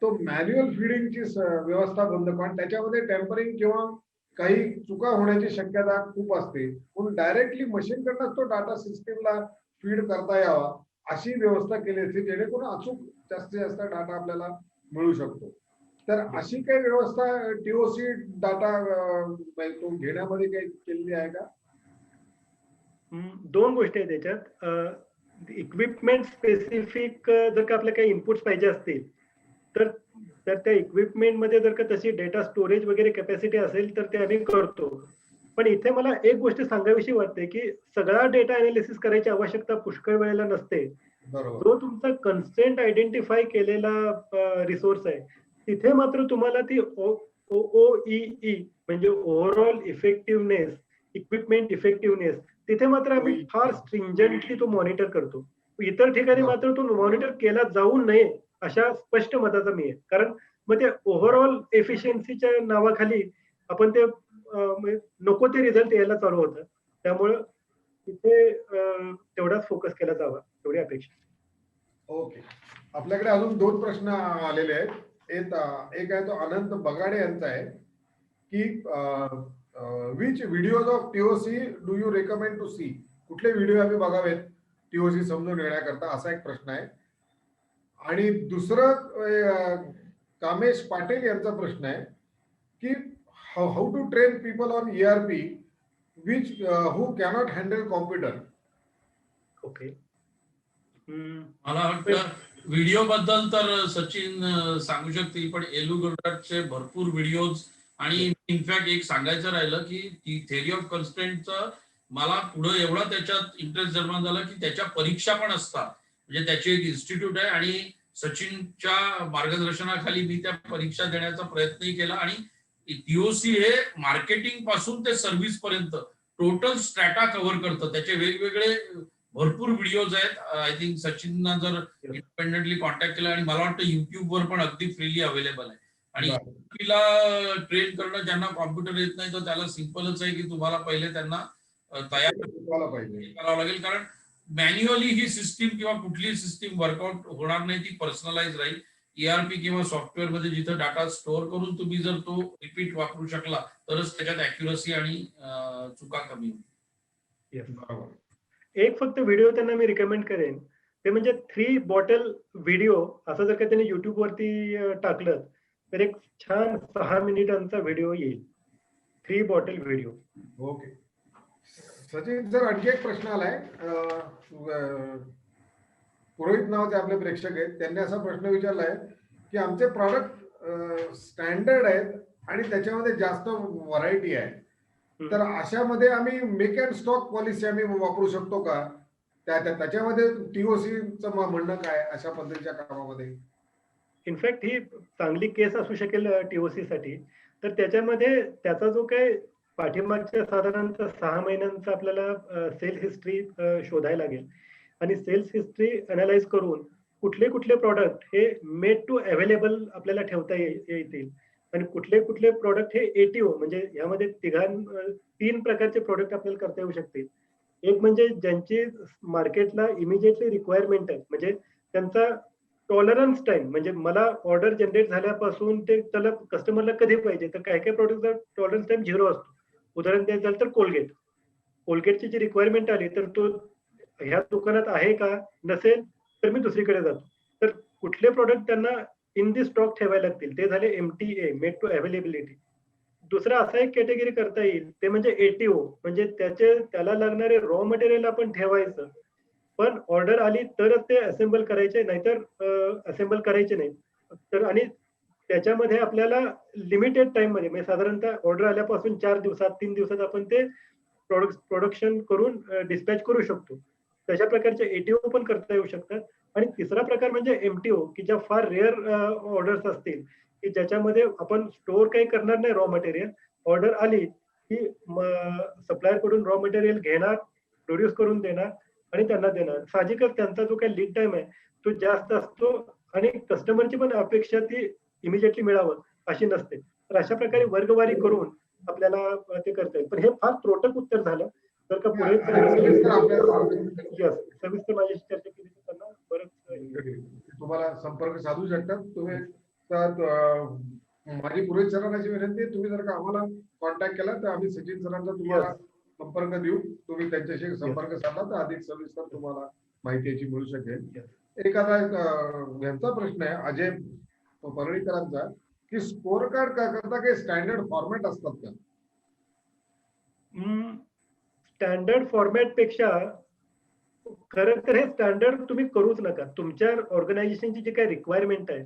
S1: तो मॅन्युअल फीडिंगची व्यवस्था बंद, कारण त्याच्यामध्ये टेम्परिंग किंवा काही चुका होण्याची शक्यता खूप असते. म्हणून डायरेक्टली मशीन कडनं तो डाटा सिस्टीमला फीड करता यावा अशी व्यवस्था केली असते जेणेकरून अचूक जास्तीत जास्त डाटा आपल्याला मिळू शकतो. तर अशी काही व्यवस्था टीओसी डाटा तो घेण्यामध्ये काही केलेली आहे का?
S5: दोन गोष्टी आहेत त्याच्यात. इक्विपमेंट स्पेसिफिक जर का आपल्याला काही इनपुट्स पाहिजे असतील तर तर त्या इक्विपमेंटमध्ये जर का तशी डेटा स्टोरेज वगैरे कॅपॅसिटी असेल तर ते आम्ही करतो. पण इथे मला एक गोष्ट सांगावीशी वाटते की सगळा डेटा अनालिसिस करायची आवश्यकता पुष्कळ वेळेला नसते.
S1: बरोबर.
S5: जो तुमचा कन्स्ट्रेंट आयडेंटिफाय केलेला रिसोर्स आहे तिथे मात्र तुम्हाला ती OOEE म्हणजे ओव्हरऑल इफेक्टिव्हनेस, इक्विपमेंट इफेक्टिव्हनेस, तिथे मात्र आम्ही
S1: OEE.
S5: फार स्ट्रिंजंटली तो मॉनिटर करतो. इतर ठिकाणी
S1: बरं.
S5: मात्र तो मॉनिटर केला जाऊ नये अशा स्पष्ट मताचा मी आहे. कारण मग ते ओव्हरऑल एफिशियन्सीच्या नावाखाली आपण ते म्हणजे नको ते रिझल्ट यायला चालू होतं. त्यामुळं तिथे तेवढाच फोकस केला जावा एवढी अपेक्षा.
S1: ओके. आपल्याकडे अजून 2 प्रश्न आलेले आहेत. एक आहे तो अनंत बगाडे यांचा आहे की which videos of TOC do you recommend to see? कुठले व्हिडिओ आम्ही बघावेत टीओसी समजून घेण्याकरता, असा एक प्रश्न आहे. आणि दुसरं कामेश पाटील यांचा प्रश्न आहे की how to train people on ERP which who cannot handle computer?
S5: Okay.
S4: मला वाटतं व्हिडिओ बद्दल तर सचिन सांगू शकतील, पण एलुगुरडचे भरपूर व्हिडिओज आणि इनफॅक्ट एक सांगायचं राहिलं की थेअरी ऑफ कन्स्ट्रेंटचं मला पुढे एवढा त्याच्यात इंटरेस्ट निर्माण झाला की त्याच्या परीक्षा पण असतात. म्हणजे त्याची एक इन्स्टिट्यूट आहे आणि सचिनच्या मार्गदर्शनाखाली मी त्या परीक्षा देण्याचा प्रयत्नही केला. आणि टीओसी हे मार्केटिंग पासून ते सर्व्हिस पर्यंत टोटल स्ट्रॅटा कव्हर करतं. त्याचे वेगवेगळे भरपूर व्हिडिओज आहेत. आय थिंक सचिनना जर इंडिपेंडेंटली कॉन्टॅक्ट केला, आणि मला वाटतं युट्यूबवर पण अगदी फ्रीली अवेलेबल आहे. आणि तिला ट्रेन करणं, ज्यांना कॉम्प्युटर येत नाही तर त्याला सिंपलच आहे की तुम्हाला पहिले त्यांना तयार करावं लागेल. कारण मॅन्युअली ही सिस्टीम किंवा कुठलीही सिस्टीम वर्कआउट होणार नाही, ती पर्सनलाइज राहील. ERP किंवा सॉफ्टवेअर मध्ये जिथं डाटा स्टोअर करून तुम्ही जर तो रिपीट वापरू शकला तरच त्याच्यात अॅक्युरसी आणि चुका कमी होईल.
S1: बरोबर.
S5: एक फक्त व्हिडिओ त्यांना मी रिकमेंड करेन, ते म्हणजे 3 बॉटल व्हिडिओ. असं जर का त्यांनी युट्यूब वरती टाकलं तर एक छान 6 मिनिटांचा व्हिडिओ येईल. 3 bottle video.
S1: Okay. Sachin sir, आणखी एक प्रश्न आलाय. पुरोहित नावाचे आपले प्रेक्षक आहेत, त्यांनी असा प्रश्न विचारलाय की आमचे प्रॉडक्ट स्टँडर्ड आहेत आणि त्याच्यामध्ये जास्त व्हरायटी आहे, तर अशामध्ये आम्ही मेक अँड स्टॉक पॉलिसी आम्ही वापरू शकतो का? त्याच्यामध्ये टीओसीचं म्हणणं काय अशा पद्धतीच्या कामामध्ये?
S5: इनफॅक्ट ही चांगली केस असू शकेल टीओसी साठी. तर त्याच्यामध्ये त्याचा जो काही पाठीमागच्या साधारणतः 6 महिन्यांचा आपल्याला सेल्स हिस्ट्री शोधायला लागेल. आणि सेल्स हिस्ट्री अनालाइज करून कुठले कुठले प्रॉडक्ट हे मेड टू अवेलेबल आपल्याला ठेवता येतील आणि कुठले कुठले प्रॉडक्ट हे एटीओ म्हणजे यामध्ये 3 प्रकारचे प्रॉडक्ट आपल्याला करता येऊ शकतील. एक म्हणजे ज्यांची मार्केटला इमिजिएटली रिक्वायरमेंट आहे, म्हणजे त्यांचा टॉलरन्स टाइम, म्हणजे मला ऑर्डर जनरेट झाल्यापासून ते त्याला कस्टमरला कधी पाहिजे, तर काही काही प्रॉडक्टचा टॉलरन्स टाइम 0 असतो. उदाहरण द्यायचं झालं तर कोलगेटची जी रिक्वायरमेंट आली तर तो ह्या दुकानात आहे का, नसेल तर मी दुसरीकडे जातो. तर कुठले प्रॉडक्ट त्यांना इन दी स्टॉक ठेवायला लागतील ते झाले MTA, मेड टू अवेलेबिलिटी. दुसरा असा एक कॅटेगरी करता येईल ते म्हणजे ATO, म्हणजे त्याला लागणारे रॉ मटेरियल आपण ठेवायचं, पण ऑर्डर आली तरच ते असेंबल करायचे, नाहीतर असेंबल करायचे नाही. तर आणि त्याच्यामध्ये आपल्याला लिमिटेड टाइम मध्ये म्हणजे साधारणतः ऑर्डर आल्यापासून 4 दिवसात 3 दिवसात आपण ते प्रोडक्शन करून डिस्पॅच करू शकतो. तशा प्रकारचे ATO पण करता येऊ शकतात. आणि तिसरा प्रकार म्हणजे MTO, की ज्या फार रेअर ऑर्डर्स असतील की ज्याच्यामध्ये आपण स्टोअर काही करणार नाही रॉ मटेरियल, ऑर्डर आली की सप्लायर कडून रॉ मटेरियल घेणार, प्रोड्यूस करून देणार आणि त्यांना देणार. साहजिकच त्यांचा जो काही लीड टाइम आहे तो जास्त असतो आणि कस्टमरची पण अपेक्षा ती इमिजिएटली मिळावं अशी नसते. तर अशा प्रकारे वर्गवारी करून आपल्याला ते करता येईल. पण हे फार त्रोटक उत्तर झालं. जर का पुढे सविस्तर माझ्याशी चर्चा केली तर त्यांना बरंच
S1: तुम्हाला संपर्क साधू शकतात तुम्ही. माझी पुरोहित सरांना अशी विनंती आहे, तुम्ही जर का आम्हाला कॉन्टॅक्ट केला तर आम्ही सचिन सरांचा तुम्हाला संपर्क देऊ. तुम्ही त्यांच्याशी संपर्क साधला तर अधिक सविस्तर तुम्हाला माहिती याची मिळू शकेल. एखादा यांचा प्रश्न आहे अजय परळीकरांचा की स्कोर कार्ड करता काही स्टँडर्ड फॉर्मॅट असतात का?
S5: स्टँडर्ड फॉर्मॅट पेक्षा खरं तर हे स्टँडर्ड तुम्ही करूच नका. तुमच्या ऑर्गनायझेशनची जी काही रिक्वायरमेंट आहे,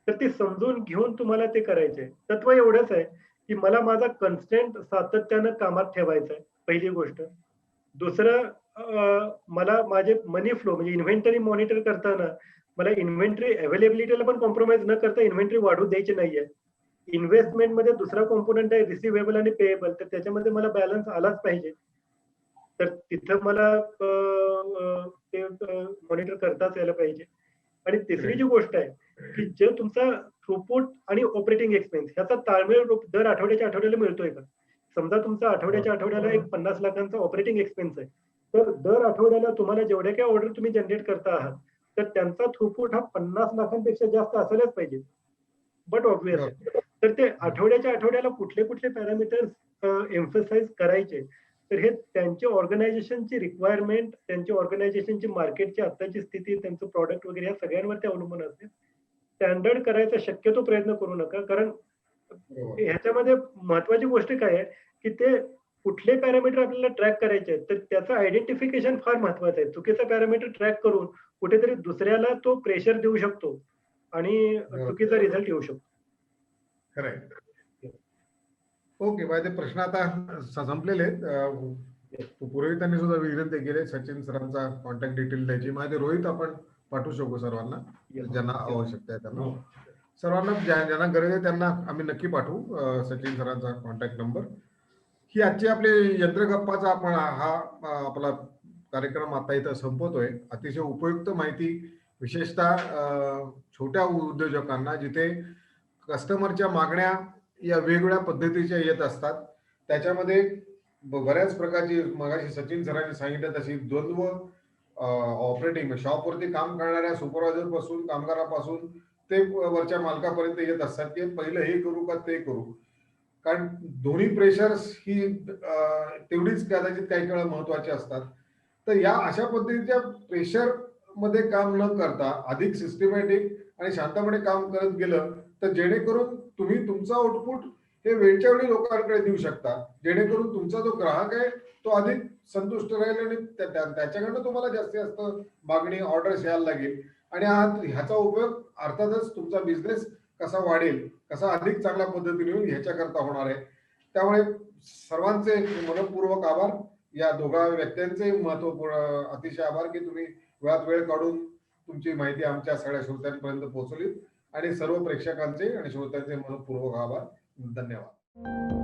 S5: तर ती समजून घेऊन तुम्हाला ते करायचे. तत्व एवढंच आहे, की मला माझा कन्स्टंट सातत्यानं कामात ठेवायचा आहे, पहिली गोष्ट. दुसरं मला माझे मनी फ्लो म्हणजे इन्व्हेंटरी मॉनिटर करताना मला इन्व्हेंटरी अवेलेबिलिटीला पण कॉम्प्रोमाइज न करता इन्व्हेंटरी वाढू द्यायची नाहीये. इन्व्हेस्टमेंटमध्ये दुसरा कॉम्पोनंट आहे रिसिव्हेबल आणि पेएबल, तर त्याच्यामध्ये मला बॅलन्स आलाच पाहिजे. तर तिथं मला ते मॉनिटर करताच यायला पाहिजे. आणि तिसरी जी गोष्ट आहे, की जे तुमचा थ्रूपुट आणि ऑपरेटिंग एक्सपेन्स ह्याचा ताळमेळ दर आठवड्याच्या आठवड्याला मिळतोय का? समजा तुमचा आठवड्याच्या आठवड्याला एक 50 लाखांचा ऑपरेटिंग एक्सपेन्स आहे. तर दर आठवड्याला तुम्हाला जेवढ्या काही ऑर्डर तुम्ही जनरेट करता आहात, तर त्यांचा थ्रूपुट हा 50 लाखांपेक्षा जास्त असायलाच पाहिजे. बट ऑब्व्हियस आहे. तर ते आठवड्याच्या आठवड्याला कुठले पॅरामीटर्स एम्फसाइज करायचे, तर हे त्यांच्या ऑर्गनायझेशनची रिक्वायरमेंट, त्यांच्या ऑर्गनायझेशनची मार्केटची आत्ताची स्थिती, त्यांचं प्रॉडक्ट वगैरे या सगळ्यांवरती अवलंबून असते. स्टँडर्ड करायचा शक्यतो प्रयत्न करू नका. कारण
S1: बरोबर.
S5: ह्याच्यामध्ये महत्वाची गोष्ट काय आहे, की ते कुठले पॅरामीटर आपल्याला ट्रॅक करायचे आहेत, तर त्याचं आयडेंटिफिकेशन फार महत्वाचं आहे. चुकीचा पॅरामीटर ट्रॅक करून कुठेतरी दुसऱ्याला तो प्रेशर देऊ शकतो आणि चुकीचा रिझल्ट येऊ शकतो.
S1: खरंय. ओके, माझे प्रश्न आता संपलेले आहेत. पुरोहितांनी सुद्धा विनंती केली सचिन सरांचा कॉन्टॅक्ट डिटेल द्यायची. माझे रोहित आपण पाठवू शकू सर्वांना ज्यांना आवश्यकता आहे त्यांना. सर्वांना ज्यांना गरज आहे त्यांना आम्ही नक्की पाठवू सचिन सरांचा कॉन्टॅक्ट नंबर. ही आजची आपली यंत्रगप्पाचा आपण हा आपला कार्यक्रम आता इथं संपवतोय. अतिशय उपयुक्त माहिती विशेषतः छोट्या उद्योजकांना जिथे कस्टमरच्या मागण्या या वेगवेगळ्या पद्धतीच्या येत असतात. त्याच्यामध्ये बऱ्याच प्रकारची मगाशी सचिन सरांनी सांगितलं तशी द्वंद्व ऑपरेटिंग शॉपवरती काम करणाऱ्या सुपरवायझर पासून कामगारापासून ते वरच्या मालकापर्यंत येत असतात की पहिलं हे करू का ते करू. कारण दोन्ही प्रेशर्स ही तेवढीच कदाचित काही वेळा महत्वाची असतात. तर या अशा पद्धतीच्या प्रेशर मध्ये काम न करता अधिक सिस्टमॅटिक आणि शांतपणे काम करत गेलं तर जेणेकरून तुम्ही तुमचा आउटपुट हे वेळच्या वेळी लोकांकडे देऊ शकता, जेणेकरून तुमचा जो ग्राहक आहे तो अधिक संतुष्ट राहील आणि त्याच्याकडनं तुम्हाला जास्तीत जास्त मागणी ऑर्डर्स यायला लागेल आणि ह्याचा उपयोग अर्थातच तुमचा बिझनेस कसा वाढेल, कसा अधिक चांगल्या पद्धतीने होईल ह्याच्याकरता होणार आहे. त्यामुळे सर्वांचे मनपूर्वक आभार. या दोघा व्यक्तींचे महत्वपूर्ण अतिशय आभार की तुम्ही वेळात वेळ काढून तुमची माहिती आमच्या सगळ्या श्रोत्यांपर्यंत पोहोचवली आणि सर्व प्रेक्षकांचे आणि श्रोत्यांचे मनपूर्वक आभार. धन्यवाद.